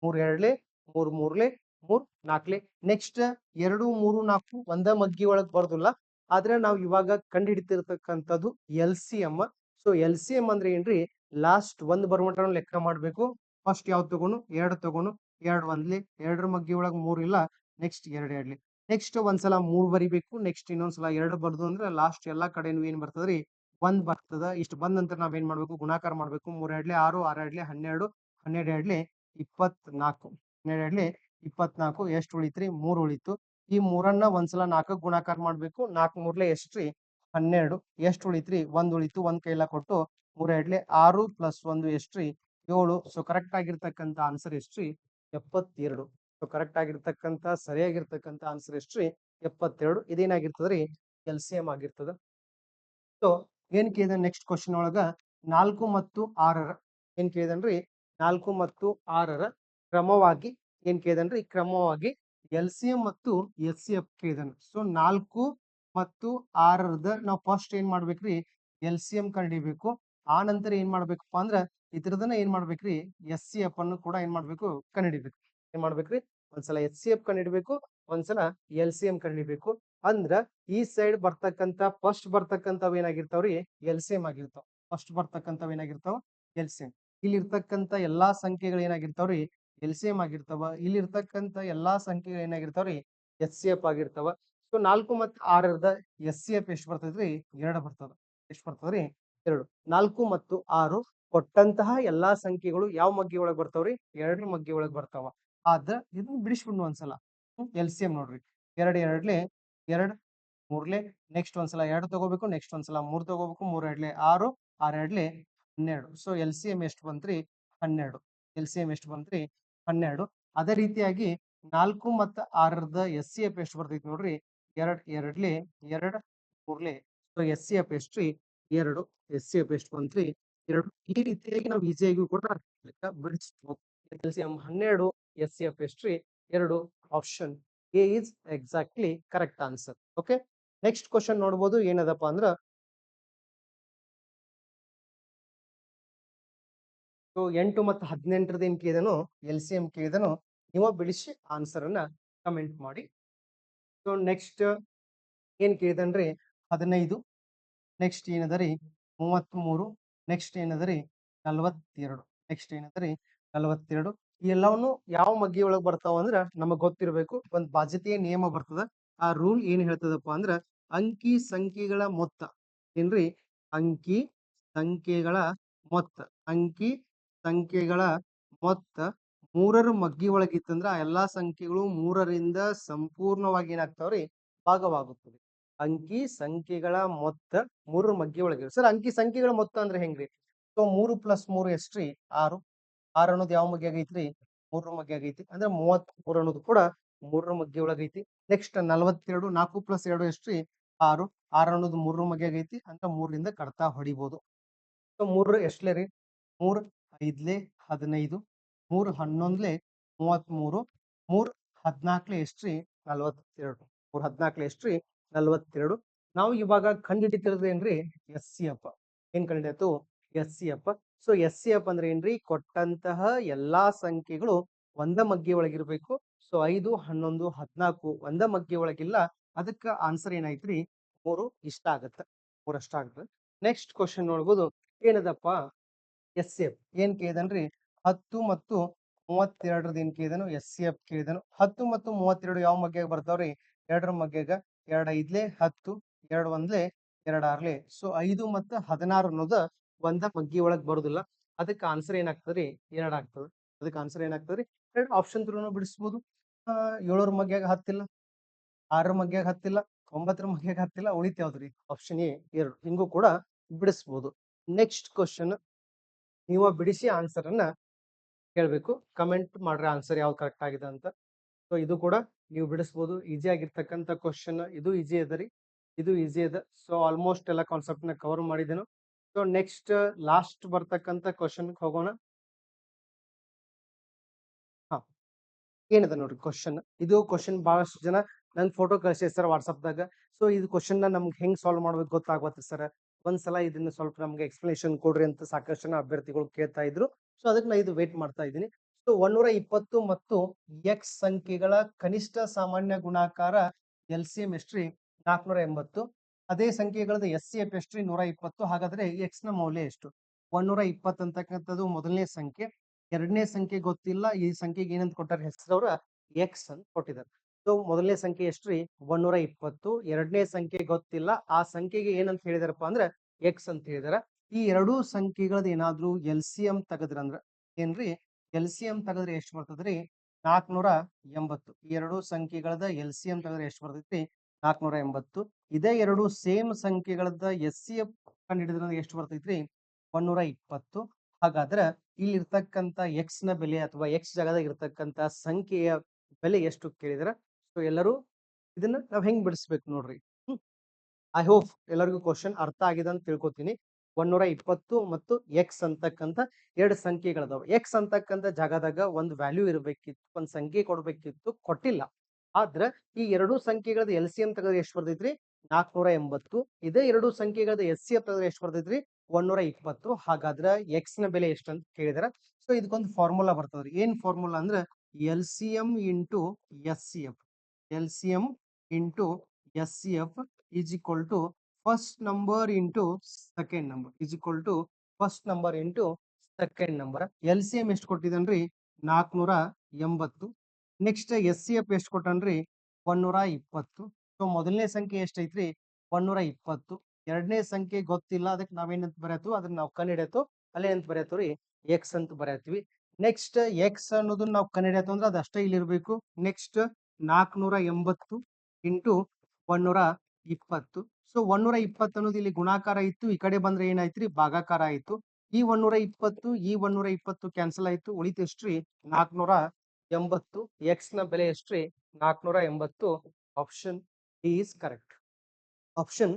3 2ಲೆ 3 3ಲೆ 3 4ಲೆ. ನೆಕ್ಸ್ಟ್ 2 3 4 ಒಂದ ಮಗ್ಗಿ ಒಳಗ್ ಬರೋದಿಲ್ಲ. ಆದ್ರೆ ನಾವು ಇವಾಗ ಕಂಡುಹಿಡಿತಿರ್ತಕ್ಕಂಥದ್ದು LCM. ಸೊ LCM ಅಂದ್ರೆ ಏನ್ರಿ? ಲಾಸ್ಟ್ ಒಂದ್ ಬರ್ಮಟ ಲೆಕ್ಕ ಮಾಡ್ಬೇಕು. ಫಸ್ಟ್ ಯಾವ್ದು ತಗೋನು? 2 ತಗೋನು. 2 1ಲೆ 2ರ ಮಗ್ಗಿ ಒಳಗ್ 3 ಇಲ್ಲ. ನೆಕ್ಸ್ಟ್ 2 2ಲೆ. ನೆಕ್ಸ್ಟ್ ಒಂದ್ಸಲ 3 ಬರಿಬೇಕು. ನೆಕ್ಸ್ಟ್ ಇನ್ನೊಂದ್ಸಲ 2 ಬರ್ದು ಅಂದ್ರೆ ಲಾಸ್ಟ್ ಎಲ್ಲಾ ಕಡೆನು ಏನ್ ಬರ್ತದ್ರಿ? 1 ಬರ್ತದ. ಇಷ್ಟು ಬಂದ ನಂತರ ನಾವೇನ್ ಮಾಡ್ಬೇಕು? ಗುಣಾಕಾರ ಮಾಡ್ಬೇಕು. 3 2ಲೆ 6 6 2ಲೆ 12 12 2ಲೆ 24 12 2ಲೆ 24 ಎಷ್ಟು ಉಳಿತ್ರಿ? 3 ಉಳಿತು. ಈ 3ಅನ್ನ ಒಂದ್ಸಲ 4ಕ್ಕೆ ಗುಣಾಕಾರ ಮಾಡ್ಬೇಕು. 4 3ಲೆ ಎಷ್ಟ್ರಿ? 12 ಎಷ್ಟು ಉಳಿತ್ರಿ? 1 ಉಳಿತು. 1 ಕೈಲ ಕೊಟ್ಟು 3 2ಲೆ 6 ಪ್ಲಸ್ 1 ಎಷ್ಟ್ರಿ? 7. ಸೊ ಕರೆಕ್ಟ್ ಆಗಿರ್ತಕ್ಕಂಥ ಆನ್ಸರ್ ಎಷ್ಟ್ರಿ? 72. ಸೊ ಕರೆಕ್ಟ್ ಆಗಿರ್ತಕ್ಕಂಥ ಸರಿಯಾಗಿರ್ತಕ್ಕಂಥ ಆನ್ಸರ್ ಎಷ್ಟ್ರಿ? 72. ಇದೇನಾಗಿರ್ತದ್ರಿ? ಎಲ್ ಸಿ ಎಂ ಆಗಿರ್ತದ. ಸೊ ಏನ್ ಕೇಳಿದ ನೆಕ್ಸ್ಟ್ ಕ್ವಶನ್ ಒಳಗ 4 ಮತ್ತು 6ರ ಏನ್ ಕೇಳಿದನ್ರಿ 4 ಮತ್ತು 6ರ ಕ್ರಮವಾಗಿ ಏನ್ ಕೇಳಿದನ್ರಿ ಕ್ರಮವಾಗಿ ಎಲ್ ಸಿ ಎಂ ಮತ್ತು ಎಸ್ ಸಿ ಎಫ್ ಕೇಳಿದನ್. ಸೊ 4 ಮತ್ತು 6ರದ ನಾವು ಫಸ್ಟ್ ಏನ್ ಮಾಡ್ಬೇಕ್ರಿ ಎಲ್ ಸಿ ಎಂ ಕಂಡಿಡಿಬೇಕು. ಆ ನಂತರ ಏನ್ ಮಾಡ್ಬೇಕಪ್ಪ ಅಂದ್ರ ಇದ್ರದನ್ನ ಏನ್ ಮಾಡ್ಬೇಕ್ರಿ ಎಸ್ ಸಿ ಎಫ್ ಅನ್ನು ಕೂಡ ಏನ್ ಮಾಡ್ಬೇಕು ಕಂಡಿಡಿಬೇಕು. ಏನ್ ಮಾಡ್ಬೇಕ್ರಿ ಒಂದ್ಸಲ ಎಚ್ ಸಿ ಎಫ್ ಕಂಡಿಡಿಬೇಕು, ಒಂದ್ಸಲ ಎಲ್ ಸಿ ಎಂ ಕಂಡಿಡಿಬೇಕು. ಅಂದ್ರ ಈ ಸೈಡ್ ಬರ್ತಕ್ಕಂತ ಫಸ್ಟ್ ಬರ್ತಕ್ಕಂಥವ್ ಏನಾಗಿರ್ತಾವ್ರಿ ಎಲ್ ಸಿ ಎಂ ಆಗಿರ್ತಾವ. ಫಸ್ಟ್ ಬರ್ತಕ್ಕಂಥವ್ ಏನಾಗಿರ್ತಾವ ಎಲ್ ಸಿ ಎಂ. ಇಲ್ಲಿ ಇರ್ತಕ್ಕಂತ ಎಲ್ಲಾ ಸಂಖ್ಯೆಗಳು ಏನಾಗಿರ್ತಾವ್ರಿ ಎಲ್ ಸಿ ಎಂ ಆಗಿರ್ತಾವ. ಇಲ್ಲಿ ಇರ್ತಕ್ಕಂತ ಎಲ್ಲಾ ಸಂಖ್ಯೆಗಳು ಏನಾಗಿರ್ತಾವ್ರಿ ಎಚ್ ಸಿ ಎಫ್ ಆಗಿರ್ತಾವ. ಸೊ 4 ಮತ್ತು 6ರದ ಎಸ್ ಸಿ ಎಫ್ ಎಷ್ಟು ಬರ್ತದ್ರಿ 2 ಬರ್ತದ. ಎಷ್ಟು ಬರ್ತದ್ರಿ 2. 4 ಮತ್ತು 6 ಕೊಟ್ಟಂತಹ ಎಲ್ಲಾ ಸಂಖ್ಯೆಗಳು ಯಾವ ಮಗ್ಗಿ ಒಳಗ್ ಬರ್ತಾವ್ರಿ 2 ಮಗ್ಗಿ ಒಳಗ್ ಬರ್ತಾವ. ಆದ್ರ ಇದನ್ನ ಬಿಡಿಸ್ಬಿಡು ಒಂದ್ಸಲ. ಎಲ್ ಸಿ ಎಂ ನೋಡ್ರಿ 2 2ಲೆ 2 3ಲೆ ನೆಕ್ಸ್ಟ್ ಒಂದ್ಸಲ 2 ತಗೋಬೇಕು, ನೆಕ್ಸ್ಟ್ ಒಂದ್ಸಲ 3 ತಗೋಬೇಕು, 3 2ಲೆ 6 6 2ಲೆ 12. ಸೊ ಎಲ್ ಸಿ ಎಂ ಎಷ್ಟು ಬಂತ್ರಿ 12. ಎಲ್ ಸಿ ಎಂ ಎಷ್ಟು ಬಂತ್ರಿ 12. ಅದೇ ರೀತಿಯಾಗಿ 4 ಮತ್ತು 6ರದ ಎಸ್ ಸಿ ಎಫ್ ಎಷ್ಟು ಬರ್ತೈತಿ ನೋಡ್ರಿ 2 2ಲೆ 2 3ಲೆ. ಸೊ ಎಸ್ ಸಿ ಎಫ್ ಎಷ್ಟ್ರಿ 2. ಎಸ್ ಸಿ ಎಫ್ ಎಷ್ಟು ಬಂತ್ರಿ 2. ಈ ರೀತಿಯಾಗಿ ನಾವು ಈಸಿಯಾಗಿ ಕೂಡ ಬಿಡಿಸ್ಬೋದು. L C M 12, S C F ಎಷ್ಟ್ರಿ 2. Option A is exactly correct answer. Okay, next question ನೋಡ್ಬೋದು ಏನದಪ್ಪ ಅಂದ್ರ ಸೊ 8 ಮತ್ತು 18ರದ ಏನ್ ಕೇಳಿದನು ಎಲ್ ಸಿ ಎಂ ಕೇಳಿದನು. ನೀವು ಬಿಡಿಸಿ ಆನ್ಸರ್ ಅನ್ನ ಕಮೆಂಟ್ ಮಾಡಿ. ಸೊ ನೆಕ್ಸ್ಟ್ ಏನ್ ಕೇಳಿದನ್ರಿ 15, ನೆಕ್ಸ್ಟ್ ಏನದರಿ 33, ನೆಕ್ಸ್ಟ್ ಏನದರಿ 42, ನೆಕ್ಸ್ಟ್ ಏನದರಿ 42. ಈ ಎಲ್ಲವನ್ನು ಯಾವ ಮಗ್ಗಿ ಒಳಗ್ ಬರ್ತಾವ ಅಂದ್ರ ನಮಗ್ ಗೊತ್ತಿರ್ಬೇಕು. ಒಂದ್ ಬಾಧ್ಯತೆಯ ನಿಯಮ ಬರ್ತದ. ಆ ರೂಲ್ ಏನ್ ಹೇಳ್ತದಪ್ಪ ಅಂದ್ರ ಅಂಕಿ ಸಂಖ್ಯೆಗಳ ಮೊತ್ತ ಏನ್ರಿ ಅಂಕಿ ಸಂಖ್ಯೆಗಳ ಮೊತ್ತ. ಅಂಕಿ ಸಂಖ್ಯೆಗಳ ಮೊತ್ತ 3ರ ಮಗ್ಗಿ ಒಳಗಿತ್ತಂದ್ರ ಆ ಎಲ್ಲಾ ಸಂಖ್ಯೆಗಳು 3ರಿಂದ ಸಂಪೂರ್ಣವಾಗಿ ಏನಾಗ್ತಾವ್ರಿ ಭಾಗವಾಗುತ್ತದೆ. ಅಂಕಿ ಸಂಖ್ಯೆಗಳ ಮೊತ್ತ 3 ಮಗ್ಗಿ ಒಳಗೆ. ಸರ್ ಅಂಕಿ ಸಂಖ್ಯೆಗಳ ಮೊತ್ತ ಅಂದ್ರೆ ಹೆಂಗ್ರಿ? ಸೊ 3 + 3 ಎಷ್ಟ್ರಿ 6. 6 ಅನ್ನೋದು ಯಾವ ಮಗ್ಗಿ ಆಗೈತ್ರಿ 3 ಮಗ್ಗಿ ಆಗೈತಿ. ಅಂದ್ರೆ 33 ಅನ್ನೋದು ಕೂಡ 3 ಮಗ್ಗಿ ಒಳಗೈತಿ. ನೆಕ್ಸ್ಟ್ 42, 4 + 2 ಎಷ್ಟ್ರಿ 6. 6 ಅನ್ನೋದು 3 ಮಗ್ಗಿ ಆಗೈತಿ. ಅಂದ್ರೆ 3ರಿಂದ ಕಡ್ತಾ ಹೊಡಿಬಹುದು. ಸೊ 3 ಎಷ್ಟ್ಲೆ ರೀ 3 5ಲೆ 15, 3 11ಲೆ 33, 3 14ಲೆ ಎಷ್ಟ್ರಿ 42. 3 14ಲೆ ಎಷ್ಟ್ರಿ 42. ನಾವು ಇವಾಗ ಕಂಡುಹಿಡಿತಿರೋದೇನ್ರಿ ಎಸ್ ಸಿ ಎಫ್. ಏನ್ ಕಂಡಿಡಿತು S C F. So S C F ಅಂದ್ರೆ ಏನ್ರಿ ಕೊಟ್ಟಂತಹ ಎಲ್ಲಾ ಸಂಖ್ಯೆಗಳು ಒಂದ ಮಗ್ಗಿ ಒಳಗಿರ್ಬೇಕು. ಸೊ 5, 11, 14 ಒಂದ ಮಗ್ಗಿ ಒಳಗಿಲ್ಲ. ಅದಕ್ಕ ಆನ್ಸರ್ ಏನಾಯ್ತ್ರಿ 3 ಇಷ್ಟ ಆಗತ್ತ. 3 ಅಷ್ಟ ಆಗತ್ತ. ನೆಕ್ಸ್ಟ್ ಕ್ವಶನ್ ನೋಡ್ಬೋದು ಏನದಪ್ಪ ಎಸ್ ಸಿ ಎಫ್ ಏನ್ ಕೇಳಿದನ್ರಿ 10 ಮತ್ತು 32ರದ ಏನ್ ಕೇಳಿದನು ಎಸ್ ಸಿ ಎಫ್ ಕೇಳಿದನು. 10 ಮತ್ತು 32 ಯಾವ ಮಗ್ಗಿಯಾಗ ಬರ್ತಾವ್ರಿ 2ರ ಮಗ್ಗಿಯಾಗ. 2 5ಲೆ 10, 2 1ಲೆ 2 6ಲೆ. ಸೊ 5 ಮತ್ತು 16 ಅನ್ನೋದ ಒಂದ ಮಗ್ಗಿ ಒಳಗ್ ಬರುದಿಲ್ಲ. ಅದಕ್ಕೆ ಆನ್ಸರ್ ಏನಾಗ್ತದ್ರಿ 2 ಆಗ್ತದ. ಅದಕ್ಕೆ ಆನ್ಸರ್ ಏನಾಗ್ತದ್ರಿ 2. ಆಪ್ಷನ್ ತ್ರೂ ಬಿಡಿಸ್ಬೋದು. 7ರ ಮಗ್ಗಿಯಾಗ 10 ಇಲ್ಲ, 6ರ ಮಗ್ಗಿಯಾಗ 10 ಇಲ್ಲ, 9ರ ಮಗ್ಗಿಯಾಗ 10 ಇಲ್ಲ. ಉಳಿತ ಯಾವ್ದ್ರಿ ಆಪ್ಷನ್ ಎ 2. ಹಿಂಗೂ ಕೂಡ ಬಿಡಿಸ್ಬೋದು. ನೆಕ್ಸ್ಟ್ ಕ್ವಶನ್ ನೀವು ಬಿಡಿಸಿ ಆನ್ಸರ್ ಅನ್ನ ಹೇಳ್ಬೇಕು. ಕಮೆಂಟ್ ಮಾಡ್ರಿ ಆನ್ಸರ್ ಯಾವ್ದು ಕರೆಕ್ಟ್ ಆಗಿದೆ ಅಂತ. ಸೊ ಇದು ಕೂಡ ನೀವು ಬಿಡಿಸ್ಬೋದು. ಈಸಿ ಆಗಿರ್ತಕ್ಕಂಥ ಕ್ವಶನ್. ಇದು ಈಸಿ ಅದ ರೀ, ಇದು ಈಸಿ ಅದ. ಸೊ ಆಲ್ಮೋಸ್ಟ್ ಎಲ್ಲ ಕಾನ್ಸೆಪ್ಟ್ ನ ಕವರ್ ಮಾಡಿದೆನು. ಸೊ ನೆಕ್ಸ್ಟ್ ಲಾಸ್ಟ್ ಬರ್ತಕ್ಕಂಥ ಕ್ವಶನ್ ಹೋಗೋಣ. ಹಾ, ಏನದ ನೋಡ್ರಿ ಕ್ವಶನ್. ಇದು ಕ್ವಶನ್ ಬಹಳಷ್ಟು ಜನ ನನ್ ಫೋಟೋ ಕಳಿಸಿ ಸರ್ ವಾಟ್ಸಪ್ದಾಗ. ಸೊ ಇದು ಕ್ವಶನ್ ನಮ್ಗೆ ಹೆಂಗ್ ಸಾಲ್ವ್ ಮಾಡ್ಬೇಕು ಗೊತ್ತಾಗ್ಬತ್ತೆ ಸರ್, ಒಂದ್ಸಲ ಇದನ್ನ ಸ್ವಲ್ಪ ನಮ್ಗೆ ಎಕ್ಸ್ಪ್ಲನೇಷನ್ ಕೊಡ್ರಿ ಅಂತ ಸಾಕಷ್ಟು ಜನ ಅಭ್ಯರ್ಥಿಗಳು ಕೇಳ್ತಾ ಇದ್ರು. ಸೊ ಅದಕ್ಕೆ ನಾ ಇದು ವೇಟ್ ಮಾಡ್ತಾ ಇದ್ದೀನಿ. ಸೊ 120 ಮತ್ತು ಎಕ್ಸ್ ಸಂಖ್ಯೆಗಳ ಕನಿಷ್ಠ ಸಾಮಾನ್ಯ ಗುಣಾಕಾರ ಎಲ್ ಸಿ ಎಂ ಎಷ್ಟ್ರಿ 480. ಅದೇ ಸಂಖ್ಯೆಗಳದ್ದು ಎಸ್ ಸಿ ಎಫ್ ಎಷ್ಟ್ರಿ 120. ಹಾಗಾದ್ರೆ ಎಕ್ಸ್ ನ ಮೌಲ್ಯ ಎಷ್ಟು? 120 ಅಂತಕ್ಕಂಥದ್ದು ಮೊದಲನೇ ಸಂಖ್ಯೆ. ಎರಡನೇ ಸಂಖ್ಯೆ ಗೊತ್ತಿಲ್ಲ. ಈ ಸಂಖ್ಯೆಗೆ ಏನಂತ ಕೊಟ್ಟಾರ ಹೆಸರವ್ರ ಎಕ್ಸ್ ಅಂತ ಕೊಟ್ಟಿದ್ದಾರೆ. ಸೊ ಮೊದಲನೇ ಸಂಖ್ಯೆ ಎಷ್ಟ್ರಿ 120. ಎರಡನೇ ಸಂಖ್ಯೆ ಗೊತ್ತಿಲ್ಲ. ಆ ಸಂಖ್ಯೆಗೆ ಏನಂತ ಹೇಳಿದಾರಪ್ಪ ಅಂದ್ರೆ ಎಕ್ಸ್ ಅಂತ ಹೇಳಿದಾರ. ಈ ಎರಡೂ ಸಂಖ್ಯೆಗಳದ್ ಏನಾದ್ರು ಎಲ್ ಸಿ ಎಂ ತೆಗದ್ರಂದ್ರ ಏನ್ರಿ ಎಲ್ ಸಿ ಎಂ ತೆಗದ್ರೆ ಎಷ್ಟು ಬರ್ತದ್ರಿ 480. ಈ ಎರಡೂ ಸಂಖ್ಯೆಗಳದ ಎಲ್ ಸಿ ಎಂ ತೆಗದ್ರೆ ಎಷ್ಟು ಬರ್ತೈತಿ 480. ಇದೇ ಎರಡು ಸೇಮ್ ಸಂಖ್ಯೆಗಳದ ಎಸ್ ಸಿ ಎಫ್ ಕಂಡು ಹಿಡಿದ್ರೆ ಎಷ್ಟು ಬರ್ತೈತ್ರಿ 120. ಹಾಗಾದ್ರೆ ಇಲ್ಲಿ ಇರ್ತಕ್ಕಂಥ ಎಕ್ಸ್ ನ ಬೆಲೆ ಅಥವಾ ಎಕ್ಸ್ ಜಾಗದಾಗ ಇರ್ತಕ್ಕಂಥ ಸಂಖ್ಯೆಯ ಬೆಲೆ ಎಷ್ಟು ಕೇಳಿದ್ರ. ಸೊ ಎಲ್ಲರೂ ಇದನ್ನ ನಾವ್ ಹೆಂಗ್ ಬಿಡಿಸ್ಬೇಕು ನೋಡ್ರಿ. ಐ ಹೋಪ್ ಎಲ್ಲರಿಗೂ ಕ್ವಶನ್ ಅರ್ಥ ಆಗಿದೆ ಅಂತ ತಿಳ್ಕೊತೀನಿ. 120 ಮತ್ತು ಎಕ್ಸ್ ಅಂತಕ್ಕಂಥ ಎರಡು ಸಂಖ್ಯೆಗಳದಾವ. ಎಕ್ಸ್ ಅಂತಕ್ಕಂಥ ಜಾಗದಾಗ ಒಂದು ವ್ಯಾಲ್ಯೂ ಇರಬೇಕಿತ್ತು, ಒಂದು ಸಂಖ್ಯೆ ಕೊಡ್ಬೇಕಿತ್ತು, ಕೊಟ್ಟಿಲ್ಲ. ಆದ್ರ ಈ ಎರಡು ಸಂಖ್ಯೆಗಳದ ಎಲ್ ಸಿ ಎಂ ತೆಗೆದ್ರೆ ಎಷ್ಟು ಬರ್ತೈತ್ರಿ? 480. ಇದೇ ಎರಡು ಸಂಖ್ಯೆಗಳದ ಎಸ್ ಸಿ ಎಫ್ ತೆಗೆದ್ರೆ ಎಷ್ಟು ಬರ್ತೈತ್ರಿ? 120. ಹಾಗಾದ್ರ ಎಕ್ಸ್ ನ ಬೆಲೆ ಎಷ್ಟು ಅಂತ ಕೇಳಿದಾರ. ಸೊ ಇದಕ್ಕೊಂದು ಫಾರ್ಮುಲಾ ಬರ್ತದ್ರಿ. ಏನ್ ಫಾರ್ಮುಲಾ ಅಂದ್ರೆ L C M into S C F. L C M into S C F is equal to first number into second number is equal to first number into second number. LCM ಎಷ್ಟು ಕೊಟ್ಟಿದನ್ರಿ? 480. Next S C F ಎಷ್ಟು ಕೊಟ್ಟನ್ರಿ? 120. So ಮೊದಲನೇ ಸಂಖ್ಯೆ ಎಷ್ಟೈತ್ರಿ? 120. ಎರಡನೇ ಸಂಖ್ಯೆ ಗೊತ್ತಿಲ್ಲ, ಅದಕ್ಕೆ ನಾವೇನಂತ ಬರೆಯತ್ತು? ಅದನ್ನ ನಾವು ಕಂಡಿಡಿಯತ್ತು ಅಲ್ಲೇ ಅಂತ ಬರೆಯತ್ತೀವಿ, ಎಕ್ಸ್ ಅಂತ ಬರೆಯತ್ತೀವಿ. ನೆಕ್ಸ್ಟ್ ಎಕ್ಸ್ ಅನ್ನೋದನ್ನ ನಾವು ಕಂಡಿಡಿಯತ್ತು ಅಂದ್ರೆ ಅದಷ್ಟೇ ಇಲ್ಲಿ ಇರಬೇಕು. Next 480 into 120. ಸೊ 120 ಅನ್ನೋದು ಇಲ್ಲಿ ಗುಣಾಕಾರ ಇತ್ತು, ಈ ಕಡೆ ಬಂದ್ರೆ ಏನಾಯ್ತ್ರಿ? ಭಾಗಾಕಾರ ಆಯ್ತು. ಈ 120 ಈ 120 ಕ್ಯಾನ್ಸಲ್ ಆಯ್ತು, ಉಳಿತು ಎಷ್ಟ್ರಿ? 480. ಎಕ್ಸ್ ನ ಬೆಲೆ ಎಷ್ಟ್ರಿ? 480. Option D is correct. Option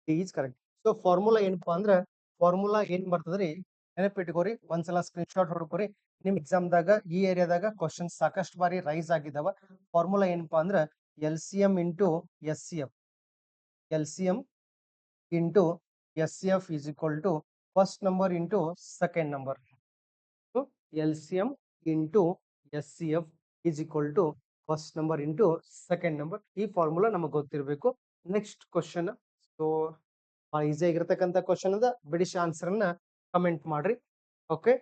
D is correct. So formula ಏನಪ್ಪಾ ಅಂದ್ರ, ಫಾರ್ಮುಲಾ ಏನ್ ಬರ್ತದ್ರಿ? ನೆನಪಿಟ್ಕೋರಿ, ಒಂದ್ಸಲ ಸ್ಕ್ರೀನ್ ಶಾಟ್ ಹೊಡ್ಕೋರಿ. ನಿಮ್ ಎಕ್ಸಾಮ್ದಾಗ ಈ ಏರಿಯಾದಾಗ ಕ್ವಶನ್ ಸಾಕಷ್ಟು ಬಾರಿ ರೈಸ್ ಆಗಿದ್ದಾವ. ಫಾರ್ಮುಲಾ ಏನಪ್ಪಾ ಅಂದ್ರ L C M into S C F. LCM into SCF is equal to first number into second number. So LCM into SCF is equal to first number into second number. ಈ formula ನಮಗೆ ಗೊತ್ತಿರಬೇಕು. Next question. So easy ಆಗಿರ್ತಕ್ಕಂಥ question ಅದ, ಬಿಡಿಸಿ answer ಅನ್ನ comment ಮಾಡ್ರಿ. Okay,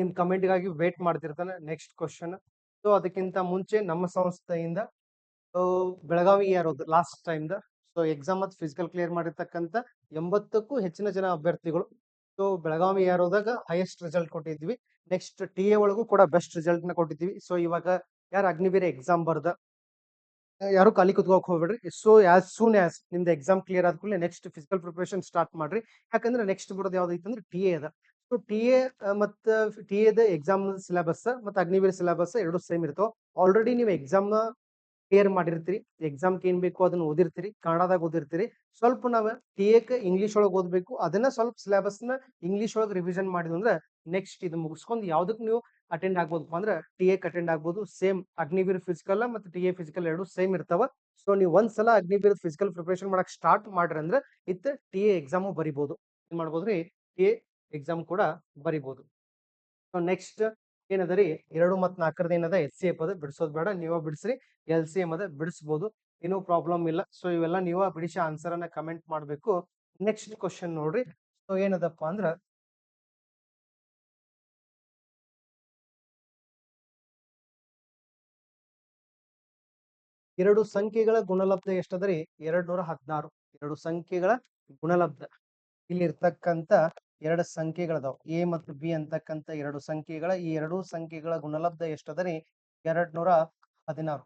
ನಿಮ್ comment ಗಾಗಿ ವೇಟ್ ಮಾಡ್ತಿರ್ತಾನೆ. Next question. ಸೊ ಅದಕ್ಕಿಂತ ಮುಂಚೆ ನಮ್ಮ ಸಂಸ್ಥೆಯಿಂದ ಬೆಳಗಾವಿ ಯಾರೋದು ಲಾಸ್ಟ್ ಟೈಮ್ ದ ಸೊ ಎಕ್ಸಾಮ್ ಮತ್ತು ಫಿಸಿಕಲ್ ಕ್ಲಿಯರ್ ಮಾಡಿರ್ತಕ್ಕಂಥ 80ಕ್ಕೂ ಹೆಚ್ಚಿನ ಜನ ಅಭ್ಯರ್ಥಿಗಳು. ಸೊ ಬೆಳಗಾವಿ ಯಾರೋದಾಗ ಹೈಯೆಸ್ಟ್ ರಿಸಲ್ಟ್ ಕೊಟ್ಟಿದ್ವಿ. ನೆಕ್ಸ್ಟ್ ಟಿ ಎ ಒಳಗೂ ಕೂಡ ಬೆಸ್ಟ್ ರಿಸಲ್ಟ್ ನ ಕೊಟ್ಟಿದ್ವಿ. ಸೊ ಇವಾಗ ಯಾರು ಅಗ್ನಿವೀರ ಎಕ್ಸಾಮ್ ಬರ್ದ ಯಾರು ಖಾಲಿ ಕುತ್ಕೋಕ್ ಹೋಗ್ಬೇಡ್ರಿ. ಸೊ ಆಸ್ ಸೂನ್ ಆಸ್ ನಿಮ್ದು ಎಕ್ಸಾಮ್ ಕ್ಲಿಯರ್ ಆದ ಕೂಡಲೇ ನೆಕ್ಸ್ಟ್ ಫಿಸಿಕಲ್ ಪ್ರಿಪರೇಷನ್ ಸ್ಟಾರ್ಟ್ ಮಾಡ್ರಿ. ಯಾಕಂದ್ರೆ ನೆಕ್ಸ್ಟ್ ಬರೋದು ಯಾವ್ದೈತಂದ್ರೆ ಟಿ ಎ ಅದ. ಸೊ ಟಿ ಎ ಮತ್ತು ಟಿ ಎದ ಎಕ್ಸಾಮ್ ಸಿಲೆಬಸ್ ಮತ್ತು ಅಗ್ನಿವೀರ ಸಿಲೆಬಸ್ ಎರಡು ಸೇಮ್ ಇರ್ತಾವ. ಆಲ್ರೆಡಿ ನೀವು ಎಕ್ಸಾಮ್ ಕ್ಲಿಯರ್ ಮಾಡಿರ್ತೀರಿ, ಎಕ್ಸಾಮ್ಗೆ ಏನ್ ಬೇಕು ಅದನ್ನ ಓದಿರ್ತೀರಿ, ಕನ್ನಡದಾಗ ಓದಿರ್ತೀರಿ. ಸ್ವಲ್ಪ ನಾವು ಟಿ ಎಕ್ ಇಂಗ್ಲಿಷ್ ಒಳಗೆ ಓದ್ಬೇಕು, ಅದನ್ನ ಸ್ವಲ್ಪ ಸಿಲೆಬಸ್ ನ ಇಂಗ್ಲಿಷ್ ಒಳಗೆ ರಿವಿಷನ್ ಮಾಡಿದ್ವಿ ಅಂದ್ರೆ ನೆಕ್ಸ್ಟ್ ಇದು ಮುಗಿಸ್ಕೊಂಡು ಯಾವ್ದಕ್ ನೀವು ಅಟೆಂಡ್ ಆಗ್ಬೋದಪ್ಪ ಅಂದ್ರೆ ಟಿ ಎಕ್ ಅಟೆಂಡ್ ಆಗ್ಬೋದು. ಸೇಮ್ ಅಗ್ನಿವೀರ್ ಫಿಸಿಕಲ್ ಮತ್ತು ಟಿ ಎ ಫಿಸಿಕಲ್ ಎರಡು ಸೇಮ್ ಇರ್ತಾವ. ಸೊ ನೀವು ಒಂದ್ಸಲ ಅಗ್ನಿವೀರ್ ಫಿಸಿಕಲ್ ಪ್ರಿಪರೇಷನ್ ಮಾಡಕ್ ಸ್ಟಾರ್ಟ್ ಮಾಡ್ರಿ ಅಂದ್ರೆ ಇತ್ತು ಟಿ ಎ ಎಕ್ಸಾಮು ಬರಿಬಹುದು. ಏನ್ ಮಾಡ್ಬೋದ್ರಿ? ಟಿ ಎ ಎಕ್ಸಾಮ್ ಕೂಡ ಬರಿಬಹುದು. ಸೊ ನೆಕ್ಸ್ಟ್ ಏನದರಿ 2 ಮತ್ತು 4 ಏನದ ಎಸ್ ಸಿ ಎಫ್ ಅದ, ಬಿಡಿಸೋದು ಬೇಡ, ನೀವ ಬಿಡಿಸ್ರಿ. ಎಲ್ ಸಿ ಎಂ ಅದ, ಬಿಡಿಸಬಹುದು, ಏನೂ ಪ್ರಾಬ್ಲಮ್ ಇಲ್ಲ. ಸೊ ಇವೆಲ್ಲ ನೀವ ಬಿಡಿಸಿ ಆನ್ಸರ್ ಅನ್ನ ಕಮೆಂಟ್ ಮಾಡ್ಬೇಕು. ನೆಕ್ಸ್ಟ್ ಕ್ವಶನ್ ನೋಡ್ರಿ. ಸೊ ಏನದಪ್ಪ ಅಂದ್ರ ಎರಡು ಸಂಖ್ಯೆಗಳ ಗುಣಲಬ್ಧ ಎಷ್ಟದರಿ? 216. ಎರಡು ಸಂಖ್ಯೆಗಳ ಗುಣಲಬ್ಧ. ಇಲ್ಲಿ ಇರ್ತಕ್ಕಂತ ಎರಡು ಸಂಖ್ಯೆಗಳದಾವ, ಎ ಮತ್ತು ಬಿ ಅಂತಕ್ಕಂತ ಎರಡು ಸಂಖ್ಯೆಗಳ, ಈ ಎರಡು ಸಂಖ್ಯೆಗಳ ಗುಣಲಬ್ಧ ಎಷ್ಟದರಿ? 216.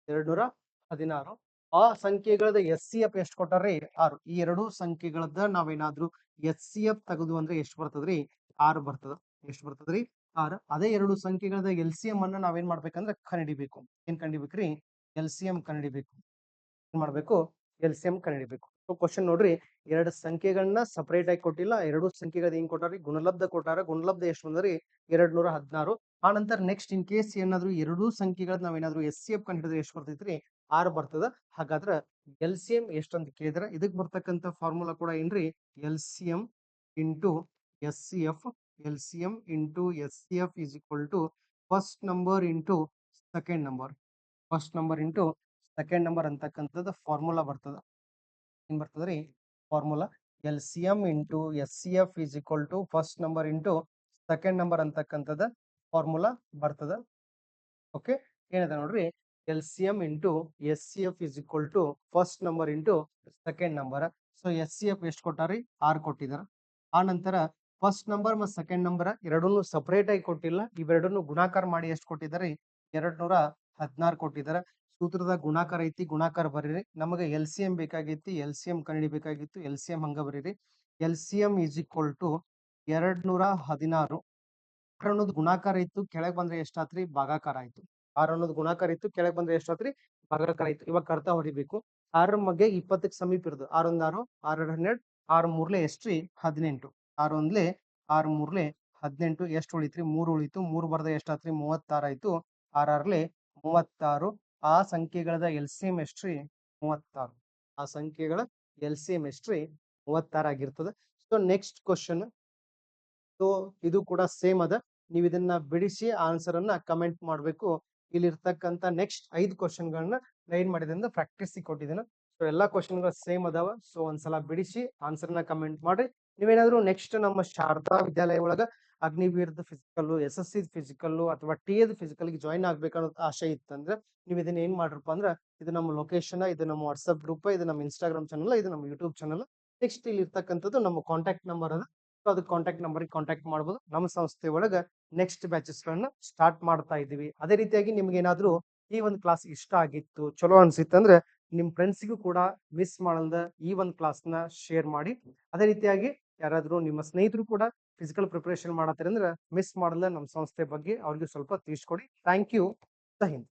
216. ಆ ಸಂಖ್ಯೆಗಳದ ಎಸ್ ಸಿ ಎಫ್ ಎಷ್ಟು ಕೊಟ್ಟಾರ್ರಿ? 6. ಈ ಎರಡು ಸಂಖ್ಯೆಗಳದ ನಾವೇನಾದ್ರೂ ಎಸ್ ಸಿ ಎಫ್ ತೆಗೆದು ಅಂದ್ರೆ ಎಷ್ಟು ಬರ್ತದ್ರಿ? 6 ಬರ್ತದ. ಎಷ್ಟು ಬರ್ತದ್ರಿ? 6. ಅದೇ ಎರಡು ಸಂಖ್ಯೆಗಳದ ಎಲ್ ಸಿ ಎಂ ಅನ್ನ ನಾವೇನ್ ಮಾಡ್ಬೇಕಂದ್ರೆ ಕಂಡಿಡಿಬೇಕು. ಏನ್ ಕಂಡಿಬೇಕ್ರಿ? ಎಲ್ ಸಿ ಎಂ ಕಂಡಿಡಿಬೇಕು. ಏನ್ ಮಾಡ್ಬೇಕು? ಎಲ್ ಸಿ ಎಂ ಕಂಡಿಡಿಬೇಕು. ಸೊ ಕ್ವಶನ್ ನೋಡ್ರಿ, ಎರಡು ಸಂಖ್ಯೆಗಳನ್ನ ಸಪರೇಟ್ ಆಗಿ ಕೊಟ್ಟಿಲ್ಲ, ಎರಡು ಸಂಖ್ಯೆಗಳ ಏನ್ ಕೊಟ್ಟಾರಿ? ಗುಣಲಬ್ಧ ಕೊಟ್ಟಾರ. ಗುಣಲಬ್ಧ ಎಷ್ಟು ಬಂದ್ರಿ? 216. ಆ ನಂತರ ನೆಕ್ಸ್ಟ್ ಇನ್ ಕೇಸ್ ಏನಾದ್ರು ಎರಡೂ ಸಂಖ್ಯೆಗಳ ನಾವೇನಾದ್ರು ಎಸ್ ಸಿ ಎಫ್ ಕಂಡಿಡಿದ್ರೆ ಎಷ್ಟು ಬರ್ತೈತ್ರಿ? 6 ಬರ್ತದ. ಹಾಗಾದ್ರ ಎಲ್ ಸಿ ಎಂ ಎಷ್ಟು ಅಂತ ಕೇಳಿದ್ರ ಇದಕ್ ಬರ್ತಕ್ಕಂತ ಫಾರ್ಮುಲಾ ಕೂಡ ಏನ್ರಿ? L C M into S C F. L C M into S C F is equal to first number into second number. First number into second number ಅಂತಕ್ಕಂಥದ್ದು formula ಬರ್ತದ. ಏನ್ ಬರ್ತದ್ರಿ? Formula L C M into S C F is equal to first number into second number ಅಂತಕ್ಕಂಥದ್ದು formula ಬರ್ತದ. Okay, ಏನಿದೆ ನೋಡ್ರಿ, L C M into S C F is equal to first number into second number. So S C F ಎಷ್ಟು ಕೊಟ್ಟಾರಿ? 6 ಕೊಟ್ಟಿದಾರ. ಆ ನಂತರ first number ಮತ್ತು ಸೆಕೆಂಡ್ ನಂಬರ್ ಎರಡನ್ನೂ ಸಪರೇಟ್ ಆಗಿ ಕೊಟ್ಟಿಲ್ಲ, ಇವೆರಡನ್ನು ಗುಣಾಕಾರ ಮಾಡಿ ಎಷ್ಟು ಕೊಟ್ಟಿದ್ದಾರೆ? 216 ಕೊಟ್ಟಿದ್ದಾರೆ. ಸೂತ್ರದಾಗ ಗುಣಾಕಾರ ಐತಿ, ಗುಣಾಕಾರ ಬರೀರಿ. ನಮಗೆ ಎಲ್ ಸಿ ಎಂ ಬೇಕಾಗೈತಿ, ಎಲ್ ಸಿ ಎಂ ಕಂಡುಹಿಡಿಬೇಕಾಗಿತ್ತು, ಎಲ್ ಸಿ ಎಂ ಹಂಗ ಬರೀರಿ. L C M is equal to 216. 6 ಅನ್ನೋದು ಗುಣಾಕಾರ ಇತ್ತು, ಕೆಳಗೆ ಬಂದ್ರೆ ಎಷ್ಟಾತ್ರಿ? ಭಾಗಾಕಾರ ಆಯ್ತು. 6 ಅನ್ನೋದು ಗುಣಾಕಾರ ಇತ್ತು, ಕೆಳಗೆ ಬಂದ್ರೆ ಎಷ್ಟಾತ್ರಿ? ಭಾಗಾಕಾರ ಆಯ್ತು. ಇವಾಗ ಕರ್ತಾ ಹೊಡಿಬೇಕು. 6 ಮಗೆ 20ಕ್ಕೆ ಸಮೀಪ ಇರೋದು 6 1 6 6 2 12 6 3 ಎಷ್ಟ್ರಿ 18 6 1 6 3 18 ಎಷ್ಟು ಉಳಿತ್ರಿ 3 ಉಳಿತು 3 ಬರ್ದ ಎಷ್ಟಾತ್ರಿ 36 ಆಯ್ತು 6 6 36 ಆ ಸಂಖ್ಯೆಗಳ LCM ಎಷ್ಟ್ರಿ 36 ಆ ಸಂಖ್ಯೆಗಳ LCM ಎಷ್ಟ್ರಿ 36 ಆಗಿರ್ತದೆ. ಸೊ ನೆಕ್ಸ್ಟ್ ಕ್ವಶನ್, ಸೊ ಇದು ಕೂಡ ಸೇಮ್ ಅದ, ನೀವು ಇದನ್ನ ಬಿಡಿಸಿ ಆನ್ಸರ್ ಅನ್ನ ಕಮೆಂಟ್ ಮಾಡಬೇಕು. ಇಲ್ಲಿರ್ತಕ್ಕಂಥ ನೆಕ್ಸ್ಟ್ 5 ಕ್ವಶನ್ ಗಳನ್ನ ಏನ್ ಮಾಡಿದ್ರೆ ಪ್ರಾಕ್ಟೀಸ್ ಕೊಟ್ಟಿದ್ದೇನೆ. ಸೊ ಎಲ್ಲಾ ಕ್ವಶನ್ ಗಳು ಸೇಮ್ ಅದಾವ. ಸೊ ಒಂದ್ಸಲ ಬಿಡಿಸಿ ಆನ್ಸರ್ ನ ಕಮೆಂಟ್ ಮಾಡ್ರಿ. ನೀವೇನಾದ್ರೂ ನೆಕ್ಸ್ಟ್ ನಮ್ಮ ಶಾರದಾ ವಿದ್ಯಾಲಯ ಒಳಗ ಅಗ್ನಿವೀರದ ಫಿಸಿಕಲ್, SSC ಫಿಸಿಕಲ್ ಅಥವಾ TA ಫಿಸಿಕಲ್ ಗೆ ಜಾಯಿನ್ ಆಗ್ಬೇಕನ್ನೋ ಆಸೆ ಇತ್ತಂದ್ರೆ ನೀವು ಇದನ್ನ ಏನ್ ಮಾಡ್ರಪ್ಪ ಅಂದ್ರೆ, ಇದು ನಮ್ಮ ಲೊಕೇಶನ್, ಇದು ನಮ್ಮ ವಾಟ್ಸ್ಆಪ್ ಗ್ರೂಪ್, ಇದು ನಮ್ಮ ಇನ್ಸ್ಟಾಗ್ರಾಮ್ ಚಾನಲ್, ಇದು ನಮ್ಮ ಯೂಟ್ಯೂಬ್ ಚಾನಲ್. ನೆಕ್ಸ್ಟ್ ಇಲ್ಲಿ ಇರ್ತಕ್ಕಂಥದ್ದು ನಮ್ಮ ಕಾಂಟ್ಯಾಕ್ಟ್ ನಂಬರ್ ಅದ. ಸೊ ಅದು ಕಾಂಟ್ಯಾಕ್ಟ್ ನಂಬರ್ ಕಾಂಟ್ಯಾಕ್ಟ್ ಮಾಡಬಹುದು. ನಮ್ಮ ಸಂಸ್ಥೆ ಒಳಗ ನೆಕ್ಸ್ಟ್ ಬ್ಯಾಚಸ್ ಗಳನ್ನ ಸ್ಟಾರ್ಟ್ ಮಾಡ್ತಾ ಇದೀವಿ. ಅದೇ ರೀತಿಯಾಗಿ ನಿಮ್ಗೆ ಏನಾದ್ರೂ ಈ ಒಂದು ಕ್ಲಾಸ್ ಇಷ್ಟ ಆಗಿತ್ತು, ಚಲೋ ಅನ್ಸಿತ್ತಂದ್ರೆ ನಿಮ್ ಫ್ರೆಂಡ್ಸಿಗೂ ಕೂಡ ಮಿಸ್ ಮಾಡಲ್ದ ಈ ಒಂದು ಕ್ಲಾಸ್ ನ ಶೇರ್ ಮಾಡಿ. ಅದೇ ರೀತಿಯಾಗಿ ಯಾರಾದ್ರೂ ನಿಮ್ಮ ಸ್ನೇಹಿತರು ಕೂಡ ಫಿಸಿಕಲ್ ಪ್ರಿಪರೇಷನ್ ಮಾಡತ್ತಾರೆ ಅಂದ್ರೆ ಮಿಸ್ ಮಾಡಲ್ಲ ನಮ್ಮ ಸಂಸ್ಥೆ ಬಗ್ಗೆ ಅವ್ರಿಗೆ ಸ್ವಲ್ಪ ತಿಳಿಸ್ಕೊಡಿ. Thank you. ಜೈ ಹಿಂದ್.